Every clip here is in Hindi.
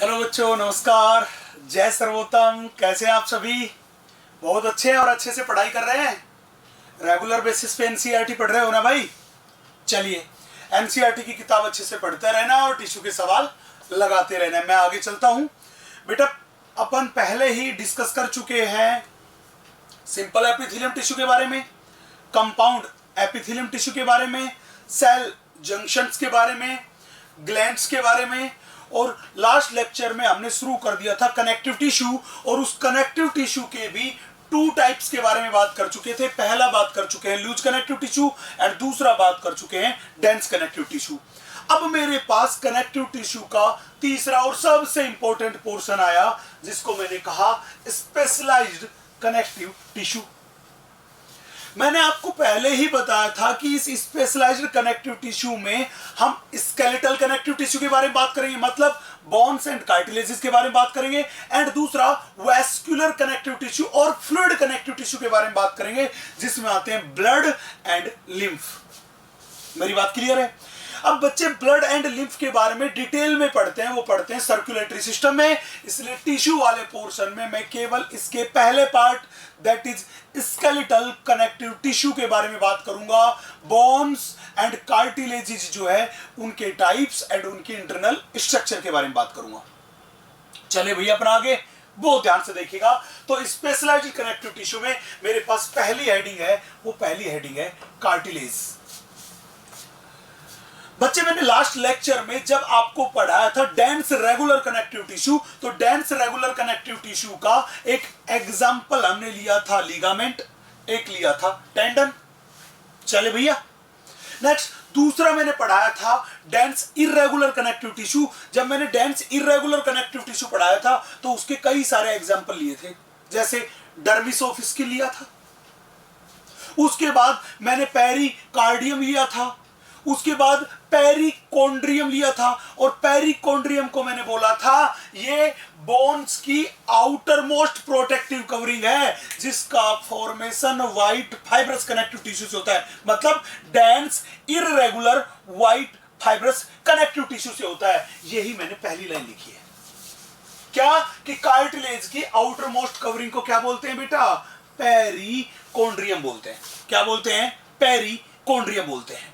हेलो बच्चों, नमस्कार। जय सर्वोत्तम। कैसे हैं आप सभी? बहुत अच्छे हैं और अच्छे से पढ़ाई कर रहे हैं। रेगुलर बेसिस पे एनसीईआरटी पढ़ रहे हो ना भाई? चलिए, एनसीईआरटी की किताब अच्छे से पढ़ते रहना और टिश्यू के सवाल लगाते रहना। मैं आगे चलता हूं। बेटा, अपन पहले ही डिस्कस कर चुके हैं सिंपल एपिथेलियम टिश्यू के बारे में, कंपाउंड एपिथेलियम टिश्यू के बारे में, सेल जंक्शंस के बारे में, ग्लैंड्स के बारे में, और लास्ट लेक्चर में हमने शुरू कर दिया था कनेक्टिव टिश्यू, और उस कनेक्टिव टिश्यू के भी टू टाइप्स के बारे में बात कर चुके थे। पहला बात कर चुके हैं लूज कनेक्टिव टिश्यू एंड दूसरा बात कर चुके हैं डेंस कनेक्टिव टिश्यू। अब मेरे पास कनेक्टिव टिश्यू का तीसरा और सबसे इंपॉर्टेंट पोर्शन आया, जिसको मैंने कहा स्पेशलाइज्ड कनेक्टिव टिश्यू। मैंने आपको पहले ही बताया था कि इस स्पेशलाइज्ड कनेक्टिव टिश्यू में हम स्केलेटल कनेक्टिव टिश्यू के बारे में बात करेंगे, मतलब बोन्स एंड कार्टिलेजेस के बारे में बात करेंगे, एंड दूसरा वैस्कुलर कनेक्टिव टिश्यू और फ्लूइड कनेक्टिव टिश्यू के बारे में बात करेंगे, जिसमें आते हैं ब्लड एंड लिम्फ। मेरी बात क्लियर है? अब बच्चे ब्लड एंड लिम्फ के बारे में डिटेल में पढ़ते हैं, वो पढ़ते हैं सर्कुलेटरी सिस्टम में, इसलिए टिश्यू वाले पोर्शन में मैं केवल इसके पहले part that is skeletal connective tissue के बारे में बात करूंगा। बोन्स एंड कार्टिलेजेस जो है उनके टाइप्स एंड उनके इंटरनल स्ट्रक्चर के बारे में बात करूंगा। चले भैया अपना आगे बहुत ध्यान से देखिएगा। तो स्पेशलाइज्ड कनेक्टिव टिश्यू में मेरे पास पहली हेडिंग है, वो पहली हेडिंग है कार्टिलेज। बच्चे, मैंने लास्ट लेक्चर में जब आपको पढ़ाया था डेंस रेगुलर कनेक्टिव टिश्यू, तो डेंस रेगुलर कनेक्टिव टिश्यू का एक एग्जांपल हमने लिया था लिगामेंट, एक लिया था टेंडन। चले भैया, नेक्स्ट दूसरा मैंने पढ़ाया था डेंस इरेगुलर कनेक्टिव टिश्यू। जब मैंने डेंस इरेगुलर कनेक्टिव टिश्यू पढ़ाया था तो उसके कई सारे एग्जांपल लिए थे, जैसे डर्मिस ऑफ स्किन लिया था, उसके बाद मैंने पेरिकार्डियम लिया था, उसके बाद पेरिकोंड्रियम लिया था, और पेरिकोंड्रियम को मैंने बोला था ये बोन्स की आउटर मोस्ट प्रोटेक्टिव कवरिंग है, जिसका formation white fibrous connective tissue से होता है, मतलब dense irregular white fibrous connective tissue से होता है। यही मैंने पहली लाइन लिखी है। क्या कि कार्टिलेज की आउटर मोस्ट कवरिंग को क्या बोलते हैं बेटा? पेरिकोंड्रियम बोलते हैं। क्या बोलते हैं? पेरिकोंड्रियम बोलते हैं।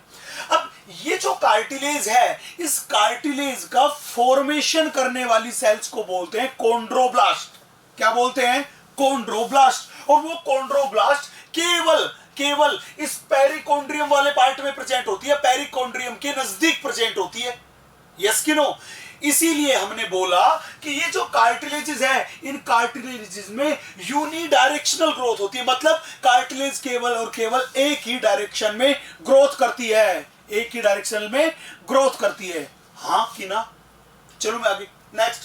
अब ये जो कार्टिलेज है, इस कार्टिलेज का फॉर्मेशन करने वाली सेल्स को बोलते हैं कोंड्रोब्लास्ट। क्या बोलते हैं? कोंड्रोब्लास्ट। और वो कोंड्रोब्लास्ट केवल इस पेरिकोंड्रियम वाले पार्ट में प्रेजेंट होती है, पेरिकोंड्रियम के नजदीक प्रेजेंट होती है। यस कि नो? इसीलिए हमने बोला कि ये जो कार्टिलेजेस है, इन कार्टिलेजेस में यूनिडायरेक्शनल ग्रोथ होती है, मतलब कार्टिलेज केवल और केवल एक ही डायरेक्शन में ग्रोथ करती है, एक ही डायरेक्शन में ग्रोथ करती है। हाँ कि ना? चलो मैं आगे नेक्स्ट।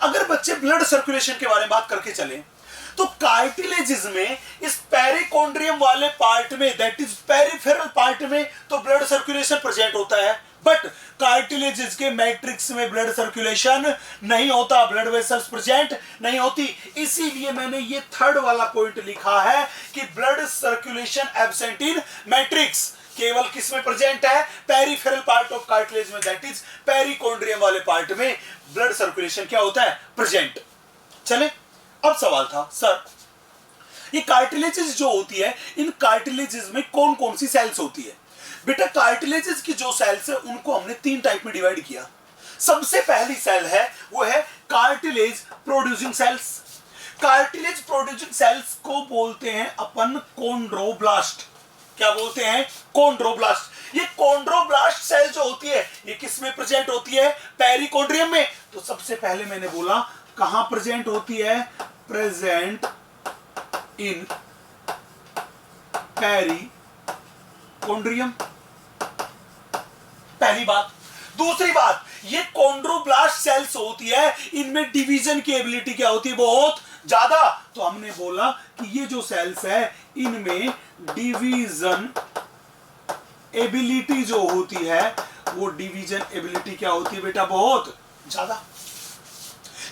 अगर बच्चे ब्लड सर्कुलेशन के बारे में बात करके चले, तो कार्टिलेजेस में इस पेरिकोंड्रियम वाले पार्ट में, दैट इज पेरिफेरल पार्ट में, तो ब्लड सर्कुलेशन प्रेजेंट होता है, बट कार्टिलेजेस के मैट्रिक्स में ब्लड सर्कुलेशन नहीं होता, ब्लड वेसल्स प्रेजेंट नहीं होती। इसीलिए मैंने ये थर्ड वाला पॉइंट लिखा है कि blood circulation absent in matrix. केवल किस में प्रेजेंट है? पेरिफेरल पार्ट ऑफ कार्टिलेज में, दैट इज पेरिकोंड्रियम वाले पार्ट में ब्लड सर्कुलेशन क्या होता है? प्रेजेंट। चले, अब सवाल था सर ये कार्टिलेजेस जो होती है, इन कार्टिलेजेस में कौन कौन सी सेल्स होती है? बेटा, कार्टिलेजेस की जो सेल्स है उनको हमने तीन टाइप में डिवाइड किया। सबसे पहली सेल है वो है cartilage producing sales. Cartilage producing sales को बोलते हैं अपन कोंड्रोब्लास्ट। क्या बोलते हैं? कोंड्रोब्लास्ट। ये कोंड्रोब्लास्ट सेल जो होती है ये किस में प्रेजेंट होती है? पेरिकोंड्रियम में। तो सबसे पहले मैंने बोला कहां प्रेजेंट होती है? Present in perichondrium. पहली बात। दूसरी बात, ये कोंड्रोब्लास्ट सेल्स होती है, इनमें डिवीजन की एबिलिटी क्या होती है? बहुत ज्यादा। तो हमने बोला कि ये जो सेल्स है इनमें डिवीजन एबिलिटी जो होती है, वो डिवीजन एबिलिटी क्या होती है बेटा? बहुत ज्यादा।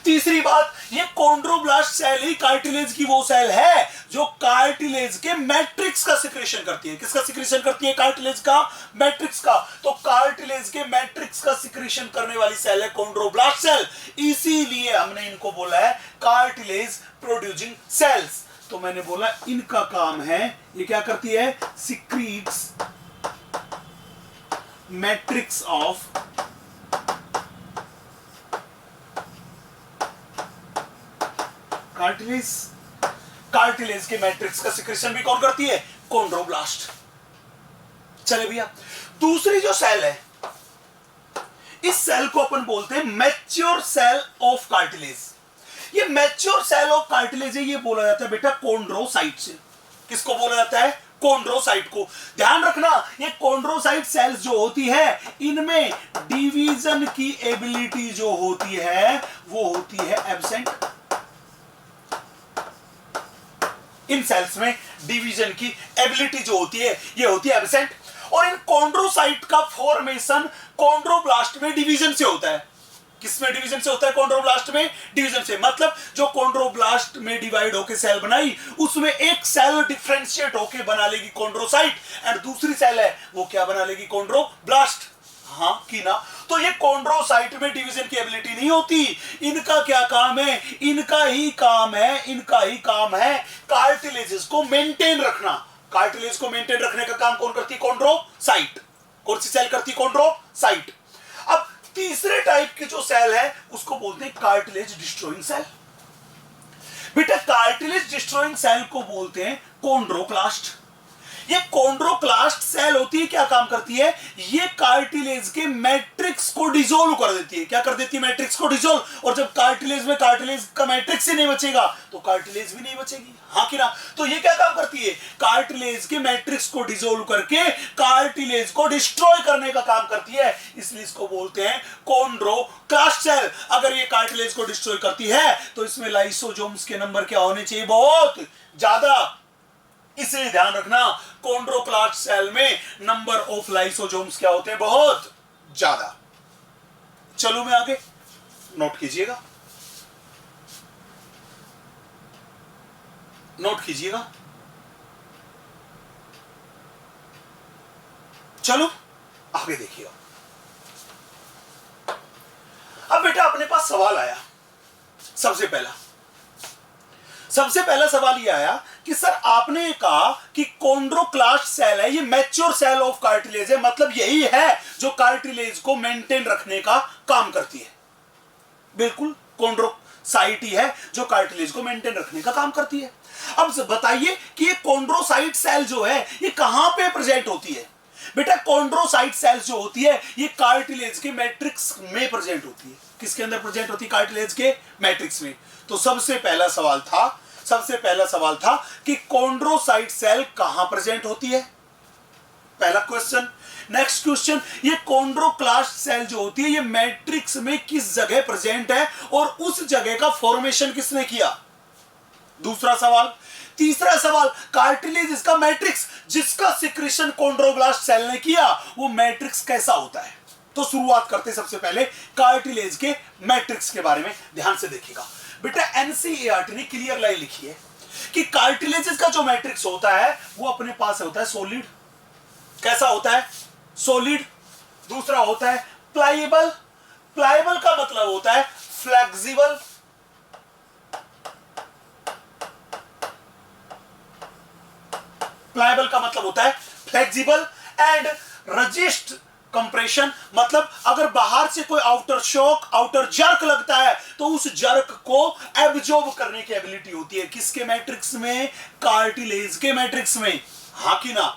तीसरी बात, ये कॉन्ड्रोब्लास्ट सेल ही कार्टिलेज की वो सेल है जो कार्टिलेज के मैट्रिक्स का सिक्रेशन करती है। किसका सिक्रेशन करती है? कार्टिलेज का मैट्रिक्स का। तो कार्टिलेज के मैट्रिक्स का सिक्रेशन करने वाली सेल है कॉन्ड्रोब्लास्ट सेल, इसीलिए हमने इनको बोला है कार्टिलेज प्रोड्यूसिंग सेल्स। तो मैंने बोला इनका काम है, ये क्या करती है? Secretes matrix of cartilage. Cartilage के मैट्रिक्स का सिक्रेशन भी कौन करती है? कॉन्ड्रोब्लास्ट। चले भैया, दूसरी जो सेल है, इस सेल को अपन बोलते हैं मैच्योर सेल ऑफ कार्टिलेज। ये मैच्योर सेल ऑफ कार्टिलेज है, ये बोला जाता है बेटा कॉन्ड्रोसाइट से। किसको बोला जाता है? कॉन्ड्रोसाइट को। ध्यान रखना, ये कॉन्ड्रोसाइट सेल्स जो होती है, इनमें डिवीजन की एबिलिटी जो होती है वो होती है एब्सेंट। इन सेल्स में डिवीजन की एबिलिटी जो होती है ये होती है एब्सेंट। और इन कॉन्ड्रोसाइट का फॉर्मेशन कॉन्ड्रोब्लास्ट में डिवीजन से होता है। किसमें डिवीजन से होता है? कॉन्ड्रोब्लास्ट में डिवीजन से। मतलब जो कॉन्ड्रोब्लास्ट में डिवाइड होकर सेल बनाई, उसमें एक सेल डिफरेंशिएट होकर बना लेगी कॉन्ड्रोसाइट, एंड दूसरी सेल है वो क्या बना लेगी? कॉन्ड्रोब्लास्ट। हाँ कि ना? तो ये कॉन्ड्रोसाइट में डिवीजन की एबिलिटी नहीं होती। इनका क्या काम है? इनका ही काम है कार्टिलेजेस को मेंटेन रखना। कार्टिलेज को मेंटेन रखने का काम कौन करती है? कॉन्ड्रोसाइट। कौन सी सेल करती है? कॉन्ड्रोसाइट। अब तीसरे टाइप की जो सेल है उसको बोलते हैं कार्टिलेज डिस्ट्रॉइंग सेल। बेटा कार्टिलेज डिस्ट्रॉइंग सेल को बोलते हैं कॉन्ड्रोक्लास्ट। ये कॉन्ड्रोक्लास्ट सेल होती है, क्या काम करती है? ये कार्टिलेज के मैट्रिक्स को डिसॉल्व कर देती है। क्या कर देती है? मैट्रिक्स को डिसॉल्व। और जब कार्टिलेज में कार्टिलेज का मैट्रिक्स ही नहीं बचेगा तो कार्टिलेज भी नहीं बचेगी। हाँ कि ना? तो ये क्या काम करती है? कार्टिलेज के मैट्रिक्स को डिसॉल्व करके कार्टिलेज को डिस्ट्रॉय करने का काम करती है, इसलिए इसको बोलते हैं कॉन्ड्रोक्लास्ट सेल। अगर ये कार्टिलेज को डिस्ट्रॉय करती है तो इसमें लाइसोसोम्स के नंबर क्या होने चाहिए? बहुत ज्यादा। इसलिए ध्यान रखना, कॉन्ड्रोक्लास्ट सेल में नंबर ऑफ लाइसोसोम्स क्या होते हैं? बहुत ज्यादा। चलो मैं आगे, नोट कीजिएगा, नोट कीजिएगा। चलो आगे देखिएगा। अब बेटा अपने पास सवाल आया। सबसे पहला सवाल यह आया कि सर आपने कहा कि कॉन्ड्रोक्लास्ट सेल है, ये मैच्योर सेल ऑफ कार्टिलेज है, मतलब यही है जो कार्टिलेज को मेंटेन रखने का काम करती है। बिल्कुल, कॉन्ड्रोसाइट ही है जो कार्टिलेज को मेंटेन रखने का काम करती है। अब बताइए कि ये कॉन्ड्रोसाइट सेल जो है ये कहां पे प्रेजेंट होती है? बेटा कॉन्ड्रोसाइट सेल जो होती है ये कार्टिलेज के मैट्रिक्स में प्रेजेंट होती है। किसके अंदर प्रेजेंट होती है? कार्टिलेज के मैट्रिक्स में। तो सबसे पहला सवाल था कि कॉन्ड्रोसाइट सेल कहां प्रेजेंट होती है? पहला क्वेश्चन। नेक्स्ट क्वेश्चन, ये कॉन्ड्रोक्लास्ट सेल जो होती है ये मैट्रिक्स में किस जगह प्रेजेंट है और उस जगह का फॉर्मेशन किसने किया? दूसरा सवाल। तीसरा सवाल, कार्टिलेज इसका मैट्रिक्स जिसका सिक्रेशन कॉन्ड्रोब्लास्ट सेल ने किया वो मैट्रिक्स कैसा होता है? तो शुरुआत करते सबसे पहले कार्टिलेज के मैट्रिक्स के बारे में ध्यान से देखिएगा। बेटा एनसीईआरटी ने क्लियर लाइन लिखी है कि कार्टिलेजेस का जो मैट्रिक्स होता है वो अपने पास होता है सॉलिड। कैसा होता है? सॉलिड। दूसरा होता है प्लाइएबल। प्लाइएबल का मतलब होता है फ्लेक्सिबल। प्लाइएबल का मतलब होता है फ्लेक्सिबल। एंड रजिस्ट कंप्रेशन, मतलब अगर बाहर से कोई आउटर शॉक, आउटर जर्क लगता है तो उस जर्क को एब्जॉर्ब करने की एबिलिटी होती है। किसके मैट्रिक्स में? कार्टिलेज के मैट्रिक्स में। हाँ कि ना?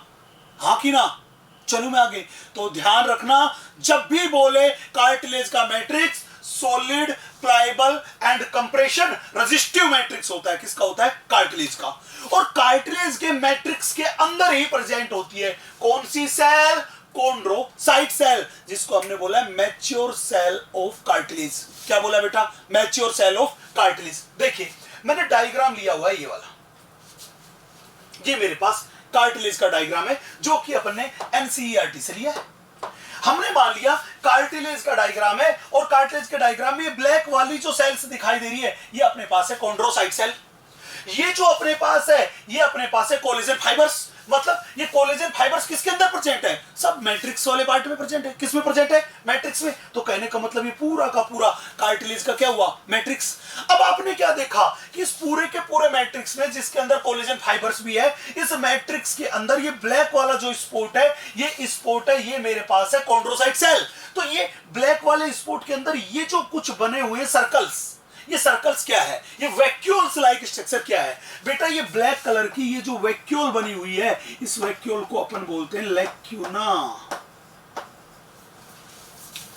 हाँ कि ना? चलो मैं आगे। तो ध्यान रखना, जब भी बोले कार्टिलेज का matrix solid, pliable and compression resistive matrix होता है। किसका होता है? कार्टिलेज का। और कार्टिलेज के मैट्रिक्स के अंदर ही प्रेजेंट होती है कौन सी सेल? कॉन्ड्रोसाइट सेल, जिसको हमने बोला है मैच्योर सेल ऑफ कार्टिलेज। क्या बोला बेटा? Mature cell of cartilage. देखिए मैंने डायग्राम लिया हुआ है ये वाला, ये मेरे पास कार्टिलेज का डायग्राम है जो कि अपन ने एनसीईआरटी से लिया है। हमने मान लिया कार्टिलेज का डायग्राम है, और कार्टिलेज के डायग्राम में ये ब्लैक वाली जो सेल्स दिखाई दे रही है ये अपने पास है कॉन्ड्रोसाइट सेल, ये जो अपने पास है ये अपने पास है कोलेजन फाइबर्स। मतलब ये कोलेजन फाइबर्स किसके अंदर प्रेजेंट है? सब मैट्रिक्स वाले पार्ट में प्रेजेंट है। किसमें प्रेजेंट है? मैट्रिक्स में। तो कहने का मतलब ये पूरा का पूरा कार्टिलेज का क्या हुआ? मैट्रिक्स। अब आपने क्या देखा कि इस पूरे के पूरे मैट्रिक्स में जिसके अंदर कोलेजन फाइबर्स भी है, इस मैट्रिक्स के अंदर ये ब्लैक वाला जो स्पॉट है, ये स्पॉट है, ये मेरे पास है कॉन्ड्रोसाइट सेल। तो ये ब्लैक वाले स्पॉट के अंदर ये जो कुछ बने हुए सर्कल्स, ये सर्कल्स क्या है? ये वैक्यूल्स लाइक स्ट्रक्चर क्या है बेटा? ये ब्लैक कलर की ये जो वैक्यूल बनी हुई है, इस वैक्यूल को अपन बोलते हैं लैक्यूना।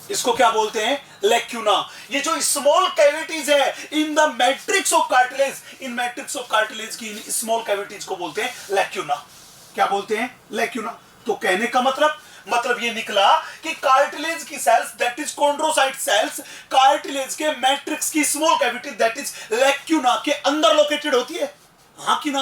इसको क्या बोलते हैं? लैक्यूना। ये जो स्मॉल कैविटीज है इन the matrix of cartilage, in matrix of cartilage की इन स्मॉल कैविटीज को बोलते हैं लैक्यूना। क्या बोलते हैं? लैक्यूना। तो कहने का मतलब ये निकला कि कार्टिलेज की cells that is chondrocyte cells cartilage के मैट्रिक्स की small cavity that is lacuna के अंदर लोकेटेड होती है। हाँ कि ना?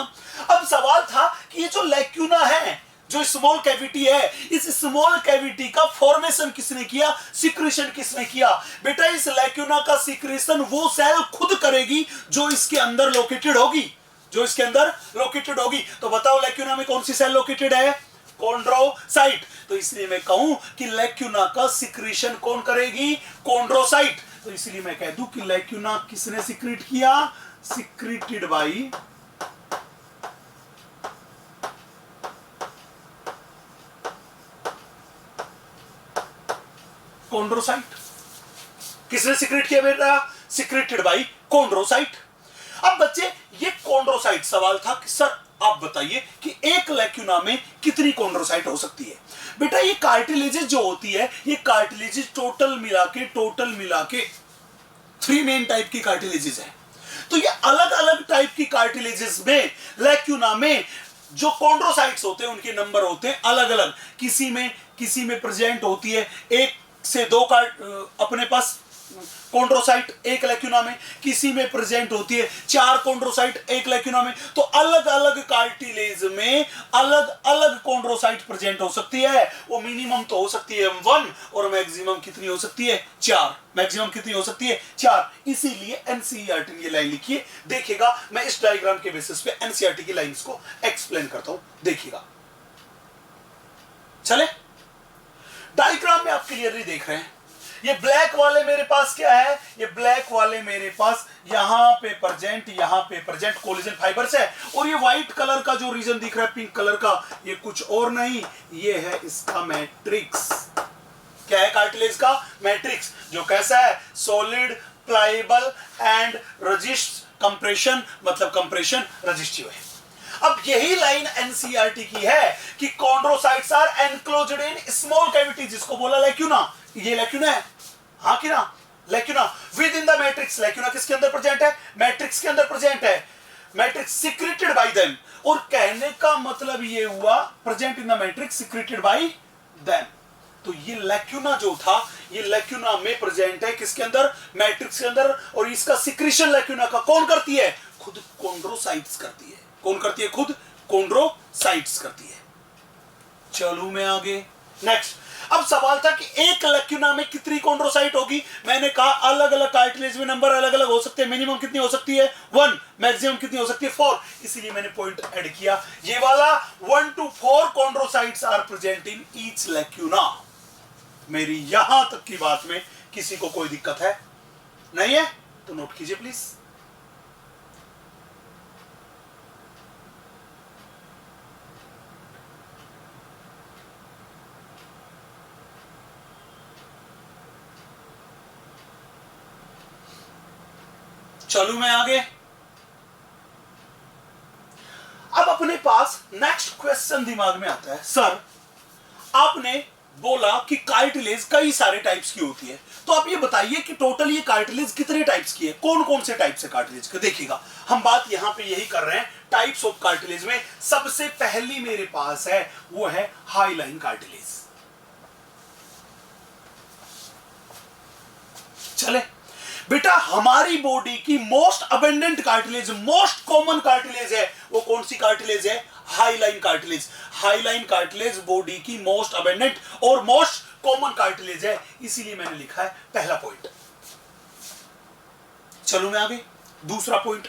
अब सवाल था कि ये जो लैक्यूना है, जो स्मॉल कैविटी है, इस स्मॉल कैविटी का फॉर्मेशन किसने किया? सिक्रीशन किसने किया? बेटा इस लैक्यूना का सिक्रीशन वो सेल खुद करेगी जो इसके अंदर लोकेटेड होगी, जो इसके अंदर लोकेटेड होगी। तो बताओ लैक्यूना में कौन सी सेल लोकेटेड है? कॉन्ड्रोसाइट। तो इसलिए मैं कहूं कि लैक्यूना का सिक्रीशन कौन करेगी? कॉन्ड्रोसाइट। तो इसलिए मैं कह दूं कि लैक्यूना किसने सिक्रीट किया? Secreted by chondrocyte. किसने सिक्रीट किया बेटा? Secreted by chondrocyte. अब बच्चे ये कॉन्ड्रोसाइट, सवाल था कि सर आप बताइए कि एक लैक्यूना में कितनी कॉन्ड्रोसाइट हो सकती है? बेटा ये कार्टिलेजेस जो होती है, ये कार्टिलेजेस टोटल मिला के 3 मेन टाइप की कार्टिलेजेस है। तो ये अलग अलग टाइप की कार्टिलेजेस में, लैक्यूना में जो कॉन्ड्रोसाइट्स होते हैं उनके नंबर होते हैं अलग अलग। किसी में प्रेजेंट होती है 1 से 2 अपने पास कॉन्ड्रोसाइट एक लैक्यूना में, किसी में प्रेजेंट होती है 4 कॉन्ड्रोसाइट एक लैक्यूना में। तो अलग अलग कार्टिलेज में अलग अलग कॉन्ड्रोसाइट प्रेजेंट हो सकती है। वो मिनिमम तो हो सकती है 1 और मैक्सिमम कितनी हो सकती है? 4। मैक्सिमम कितनी हो सकती है? 4। इसीलिए एनसीईआरटी ने ये लाइन लिखी है। देखिएगा मैं इस डायग्राम के बेसिस पे एनसीईआरटी की लाइंस को एक्सप्लेन करता हूं, देखिएगा। चले डायग्राम में आप क्लियरली देख रहे हैं, ये ब्लैक वाले मेरे पास क्या है? ये ब्लैक वाले मेरे पास यहां पे प्रेजेंट कोलेजन फाइबर्स है, और ये व्हाइट कलर का जो रीजन दिख रहा है पिंक कलर का, ये कुछ और नहीं, ये है इसका मैट्रिक्स। क्या है? कार्टिलेज का मैट्रिक्स, जो कैसा है? Solid, pliable and resist compression, मतलब कंप्रेशन रजिस्टिव है। अब यही लाइन एनसीईआरटी की है कि chondrocytes are enclosed in small cavity, जिसको बोला लैक्यूना। ये लैक्यूना है, हाँ कि ना? Lacuna within the matrix. Lacuna किसके अंदर प्रेजेंट है? मैट्रिक्स के अंदर प्रेजेंट है। मैट्रिक्स सिक्रेटेड बाय देम, और कहने का मतलब ये हुआ present in the matrix secreted by them. तो ये लैक्यूना जो था, ये लैक्यूना में प्रेजेंट है किसके अंदर? मैट्रिक्स के अंदर। और इसका सिक्रीशन लैक्यूना का कौन करती है? खुद कॉन्ड्रोसाइट्स करती है। कौन करती है? खुद कॉन्ड्रोसाइट्स करती है। चलूं मैं आगे, नेक्स्ट। अब सवाल था कि एक लैक्यूना में कितनी कॉन्ड्रोसाइट होगी? मैंने कहा अलग अलग कार्टिलेज में नंबर अलग अलग हो सकते हैं। मिनिमम कितनी हो सकती है? 1। मैक्सिमम कितनी हो सकती है? 4। इसीलिए मैंने पॉइंट ऐड किया, ये वाला 1 to 4 chondrocytes are present in each lacuna. मेरी यहां तक की बात में किसी को कोई दिक्कत है? नहीं है तो नोट कीजिए प्लीज। चलूं मैं आगे। अब अपने पास नेक्स्ट क्वेश्चन दिमाग में आता है, सर आपने बोला कि कार्टिलेज कई सारे टाइप्स की होती है, तो आप ये बताइए कि टोटल ये कार्टिलेज कितने टाइप्स की है? कौन कौन से टाइप्स है कार्टिलेज के? देखिएगा हम बात यहां पे यही कर रहे हैं टाइप्स ऑफ कार्टिलेज में। सबसे पहली मेरे पास है वो है हाईलाइन कार्टिलेज। चले बेटा, हमारी बॉडी की most abundant cartilage, most common cartilage है, वो कौन सी कार्टिलेज है? Hyaline cartilage. Hyaline cartilage body की मोस्ट अबेंडेंट और मोस्ट कॉमन कार्टिलेज है, इसीलिए मैंने लिखा है पहला पॉइंट। चलो मैं आगे दूसरा पॉइंट।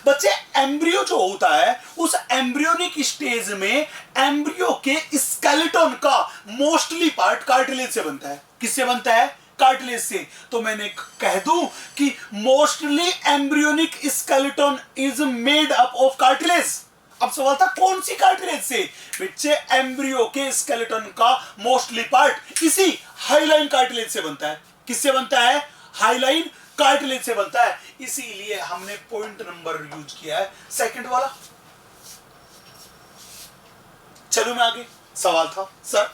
बच्चे एम्ब्रियो जो होता है उस एम्ब्रियोनिक स्टेज में एम्ब्रियो के स्केलेटन का मोस्टली पार्ट कार्टिलेज से बनता है। किससे बनता है? कार्टिलेज से। तो मैंने कह दूं कि mostly embryonic skeleton is made up of cartilage. अब सवाल था कौन सी कार्टिलेज से? बच्चे एम्ब्रियो के स्केलेटन का मोस्टली पार्ट इसी हाइलाइन कार्टिलेज से बनता है। किससे बनता है? हाइलाइन कार्टिलेज से बनता है, इसीलिए हमने पॉइंट नंबर यूज किया है सेकंड वाला। चलो मैं आगे। सवाल था सर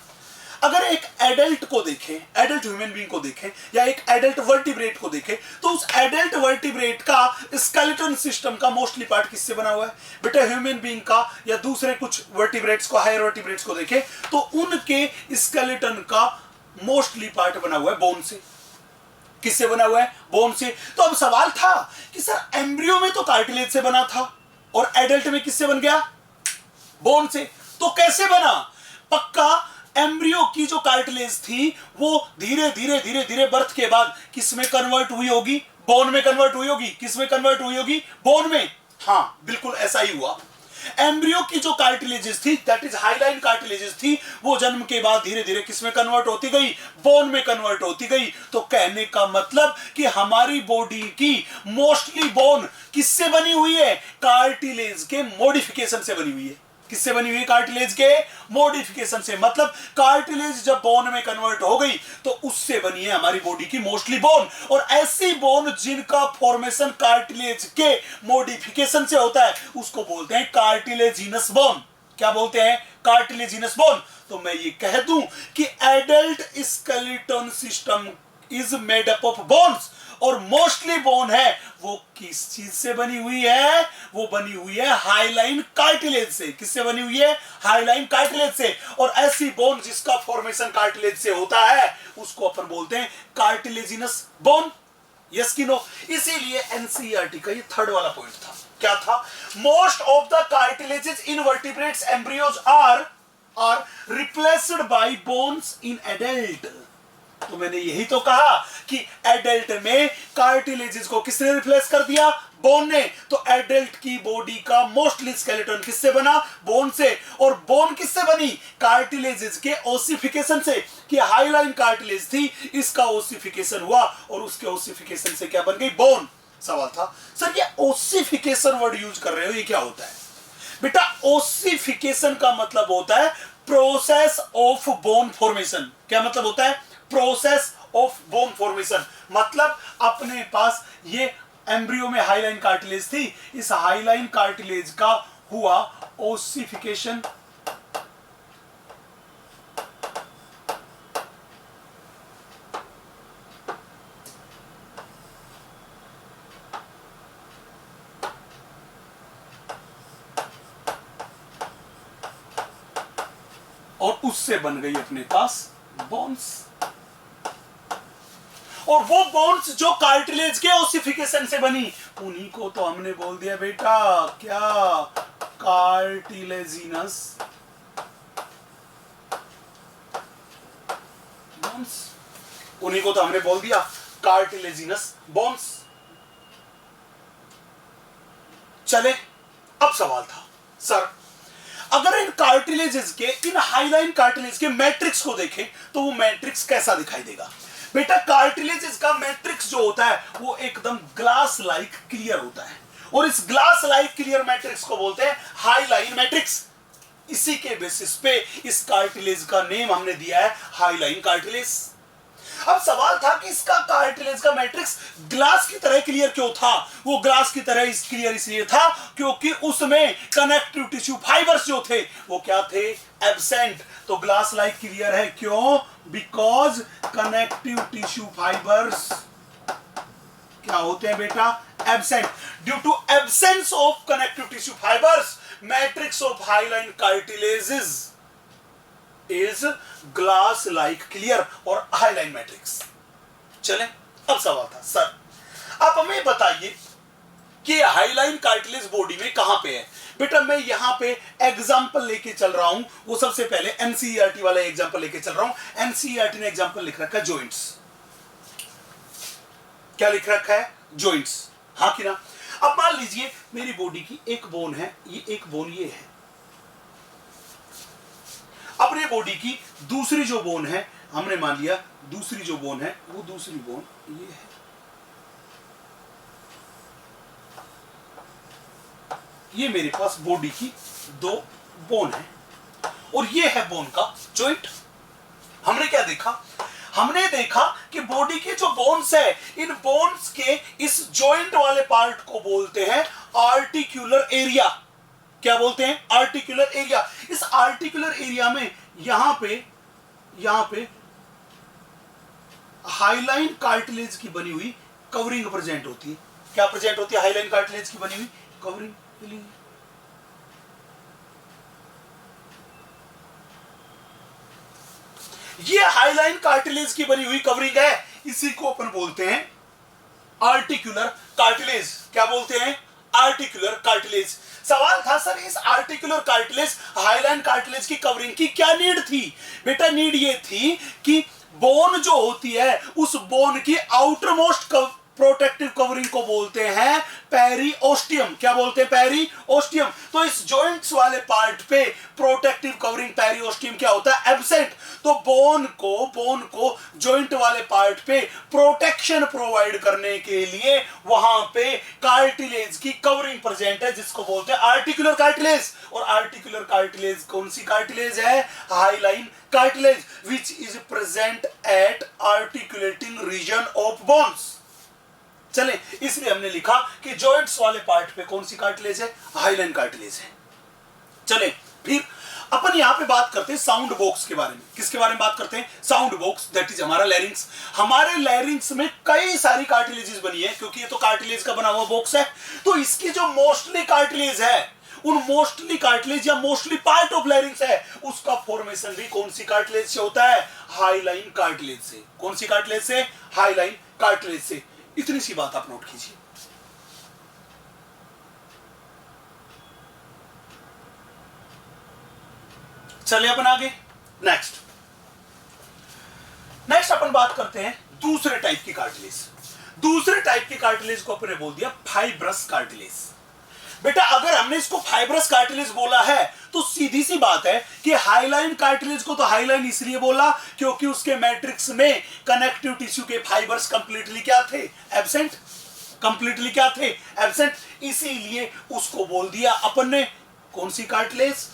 अगर एक एडल्ट को देखें, एडल्ट ह्यूमन बीइंग को देखें या एक एडल्ट वर्टिब्रेट को देखें तो उस एडल्ट वर्टिब्रेट का स्केलेटन सिस्टम का मोस्टली पार्ट किससे बना हुआ है? बेटा ह्यूमन बीइंग का या दूसरे कुछ वर्टिब्रेट्स को, हायर वर्टिब्रेट्स को देखें तो उनके स्केलेटन का मोस्टली पार्ट बना हुआ है बोन से। किससे बना हुआ है? बोन से। तो अब सवाल था कि सर एम्ब्रियो में तो कार्टिलेज से बना था और एडल्ट में किससे बन गया? बोन से। तो कैसे बना? पक्का एम्ब्रियो की जो कार्टिलेज थी वो धीरे धीरे धीरे धीरे बर्थ के बाद किस में कन्वर्ट हुई होगी? बोन में कन्वर्ट हुई होगी। किस में कन्वर्ट हुई होगी? बोन में। हाँ बिल्कुल ऐसा ही हुआ। एम्ब्रियो की जो कार्टिलेजेस थी दैट इज हाइलाइन कार्टिलेजेस थी, वो जन्म के बाद धीरे धीरे किस में कन्वर्ट होती गई? बोन में कन्वर्ट होती गई। तो कहने का मतलब कि हमारी बॉडी की मोस्टली बोन किससे बनी हुई है? कार्टिलेज के मॉडिफिकेशन से बनी हुई है। किससे बनी हुई है? कार्टिलेज के मॉडिफिकेशन से। मतलब कार्टिलेज जब बोन में कन्वर्ट हो गई तो उससे बनी है हमारी बॉडी की मोस्टली बोन। और ऐसी बोन जिनका फॉर्मेशन कार्टिलेज के मॉडिफिकेशन से होता है उसको बोलते हैं कार्टिलेजिनस बोन। क्या बोलते हैं? Cartilaginous bone. तो मैं ये कह दूं कि adult skeleton system is made up of bones और मोस्टली बोन है वो किस चीज से बनी हुई है? वो बनी हुई है हाइलाइन कार्टिलेज से। किससे बनी हुई है? हाइलाइन कार्टिलेज से। और ऐसी बोन जिसका फॉर्मेशन कार्टिलेज से होता है उसको अपन बोलते हैं कार्टिलेजिनस बोन। यस कि नो? इसीलिए एनसीईआरटी का ये थर्ड वाला पॉइंट था। क्या था? Most of the cartilages in vertebrates embryos are replaced by bones in adult. तो मैंने यही तो कहा कि एडल्ट में कार्टिलेजेस को किसने रिप्लेस कर दिया? बोन ने। तो एडल्ट की बॉडी का मोस्टली स्केलेटन किससे बना? बोन से। और बोन किससे बनी? कार्टिलेजेस के ओसिफिकेशन से। कि हाइलाइन कार्टिलेज थी, इसका ओसिफिकेशन हुआ और उसके ओसिफिकेशन से क्या बन गई? बोन। सवाल था सर ये ओसिफिकेशन वर्ड यूज कर रहे हो, ये क्या होता है? बेटा ओसिफिकेशन का मतलब होता है प्रोसेस ऑफ बोन फॉर्मेशन। क्या मतलब होता है? Process of bone formation. मतलब अपने पास ये एम्ब्रियो में हाइलाइन कार्टिलेज थी, इस हाइलाइन कार्टिलेज का हुआ ओसिफिकेशन। और उससे बन गई अपने पास बोन्स। और वो बोन्स जो कार्टिलेज के ओसिफिकेशन से बनी उन्हीं को तो हमने बोल दिया बेटा क्या? Cartilaginous bones. उन्हीं को तो हमने बोल दिया कार्टिलेजिनस बोन्स। चले अब सवाल था सर अगर इन कार्टिलेजेस के, इन हाइलाइन कार्टिलेज के मैट्रिक्स को देखें तो वो मैट्रिक्स कैसा दिखाई देगा? बेटा कार्टिलेजेस का मैट्रिक्स जो होता है वो एकदम ग्लास लाइक क्लियर होता है और इस ग्लास लाइक क्लियर मैट्रिक्स को बोलते हैं हाइलाइन मैट्रिक्स। इसी के बेसिस पे इस कार्टिलेज का नेम हमने दिया है हाइलाइन कार्टिलेज। अब सवाल था कि इसका कार्टिलेज का मैट्रिक्स ग्लास की तरह क्लियर क्यों था? वो ग्लास की तरह क्लियर इसलिए था क्योंकि उसमें कनेक्टिव टिश्यू फाइबर्स जो थे वो क्या थे? एब्सेंट। तो ग्लास लाइक क्लियर है क्यों? बिकॉज कनेक्टिव टिश्यू फाइबर्स क्या होते हैं बेटा? Absent. Due to absence of connective tissue fibres matrix of hyaline cartilages is glass like clear और हाइलाइन मैट्रिक्स। चलें अब सवाल था सर आप हमें बताइए कि हाइलाइन कार्टिलेज बॉडी में कहां पे है? बेटा मैं यहां पे एग्जांपल लेके चल रहा हूं, वो सबसे पहले एनसीईआरटी वाला एग्जांपल लेके चल रहा हूं। एनसीईआरटी ने एग्जांपल लिख रखा है जॉइंट्स। क्या लिख रखा है? जॉइंट्स, हाँ कि ना। अब मान लीजिए मेरी बॉडी की एक बोन है, ये एक बोन ये है। अपने बॉडी की दूसरी जो बोन है, हमने मान लिया दूसरी जो बोन है वो दूसरी बोन ये है। ये मेरे पास बॉडी की दो बोन है और ये है बोन का जॉइंट। हमने क्या देखा? हमने देखा कि बॉडी के जो बोन्स है, इन बोन्स के इस जॉइंट वाले पार्ट को बोलते हैं आर्टिकुलर एरिया। क्या बोलते हैं? Articular area. इस आर्टिकुलर एरिया में यहां पे हाईलाइन कार्टिलेज की बनी हुई कवरिंग प्रेजेंट होती है। क्या प्रेजेंट होती है? हाईलाइन कार्टिलेज की बनी हुई कवरिंग। ये हाईलाइन कार्टिलेज की बनी हुई कवरिंग है, इसी को अपन बोलते हैं आर्टिकुलर कार्टिलेज। क्या बोलते हैं? Articular cartilage. सवाल था सर इस आर्टिकुलर कार्टिलेज हाईलाइन कार्टिलेज की कवरिंग की क्या नीड थी? बेटा नीड ये थी कि बोन जो होती है उस बोन की आउटर मोस्ट प्रोटेक्टिव कवरिंग को बोलते हैं पेरिओस्टियम। क्या बोलते हैं? पेरिओस्टियम। तो इस जॉइंट्स वाले पार्ट पे प्रोटेक्टिव कवरिंग पेरिओस्टियम क्या होता है? एब्सेंट। तो बोन को जॉइंट वाले पार्ट पे प्रोटेक्शन प्रोवाइड करने के लिए वहां पे कार्टिलेज की कवरिंग प्रेजेंट है, जिसको बोलते हैं आर्टिकुलर कार्टिलेज। और आर्टिकुलर कार्टिलेज कौन सी कार्टिलेज है? Hyaline cartilage, which is present at articulating region of bones. चले, इसलिए हमने लिखा कि जॉइंट्स वाले पार्ट पे कौन सी कार्टिलेज है? हाईलाइन कार्टिलेज है। चले, फिर अपन यहां पे बात करते हैं साउंड बॉक्स के बारे में। किसके बारे में बात करते हैं? साउंड बॉक्स, दैट इज हमारा लैरिंक्स। हमारे लैरिंक्स में कई सारी कार्टिलेजेस बनी है, क्योंकि ये तो कार्टिलेज का बना हुआ बॉक्स है। तो इसकी जो मोस्टली कार्टिलेज है, उन मोस्टली कार्टिलेज या मोस्टली पार्ट ऑफ लैरिंक्स है, उसका फॉर्मेशन भी कौन सी कार्टिलेज से होता है? हाईलाइन कार्टिलेज से। कौन सी कार्टिलेज से? हाईलाइन कार्टिलेज से। इतनी सी बात आप नोट कीजिए। चलिए अपन आगे नेक्स्ट अपन बात करते हैं दूसरे टाइप की कार्टिलेज। दूसरे टाइप की कार्टिलेज को अपने बोल दिया फाइब्रस कार्टिलेज। बेटा अगर हमने इसको फाइब्रस कार्टिलेज बोला है तो सीधी सी बात है कि हाईलाइन कार्टिलेज को तो हाईलाइन इसलिए बोला क्योंकि उसके मैट्रिक्स में कनेक्टिव टिश्यू के फाइबर्स कंप्लीटली क्या थे? एब्सेंट। कंप्लीटली क्या थे? एब्सेंट। इसीलिए उसको बोल दिया अपन ने कौन सी कार्टिलेज?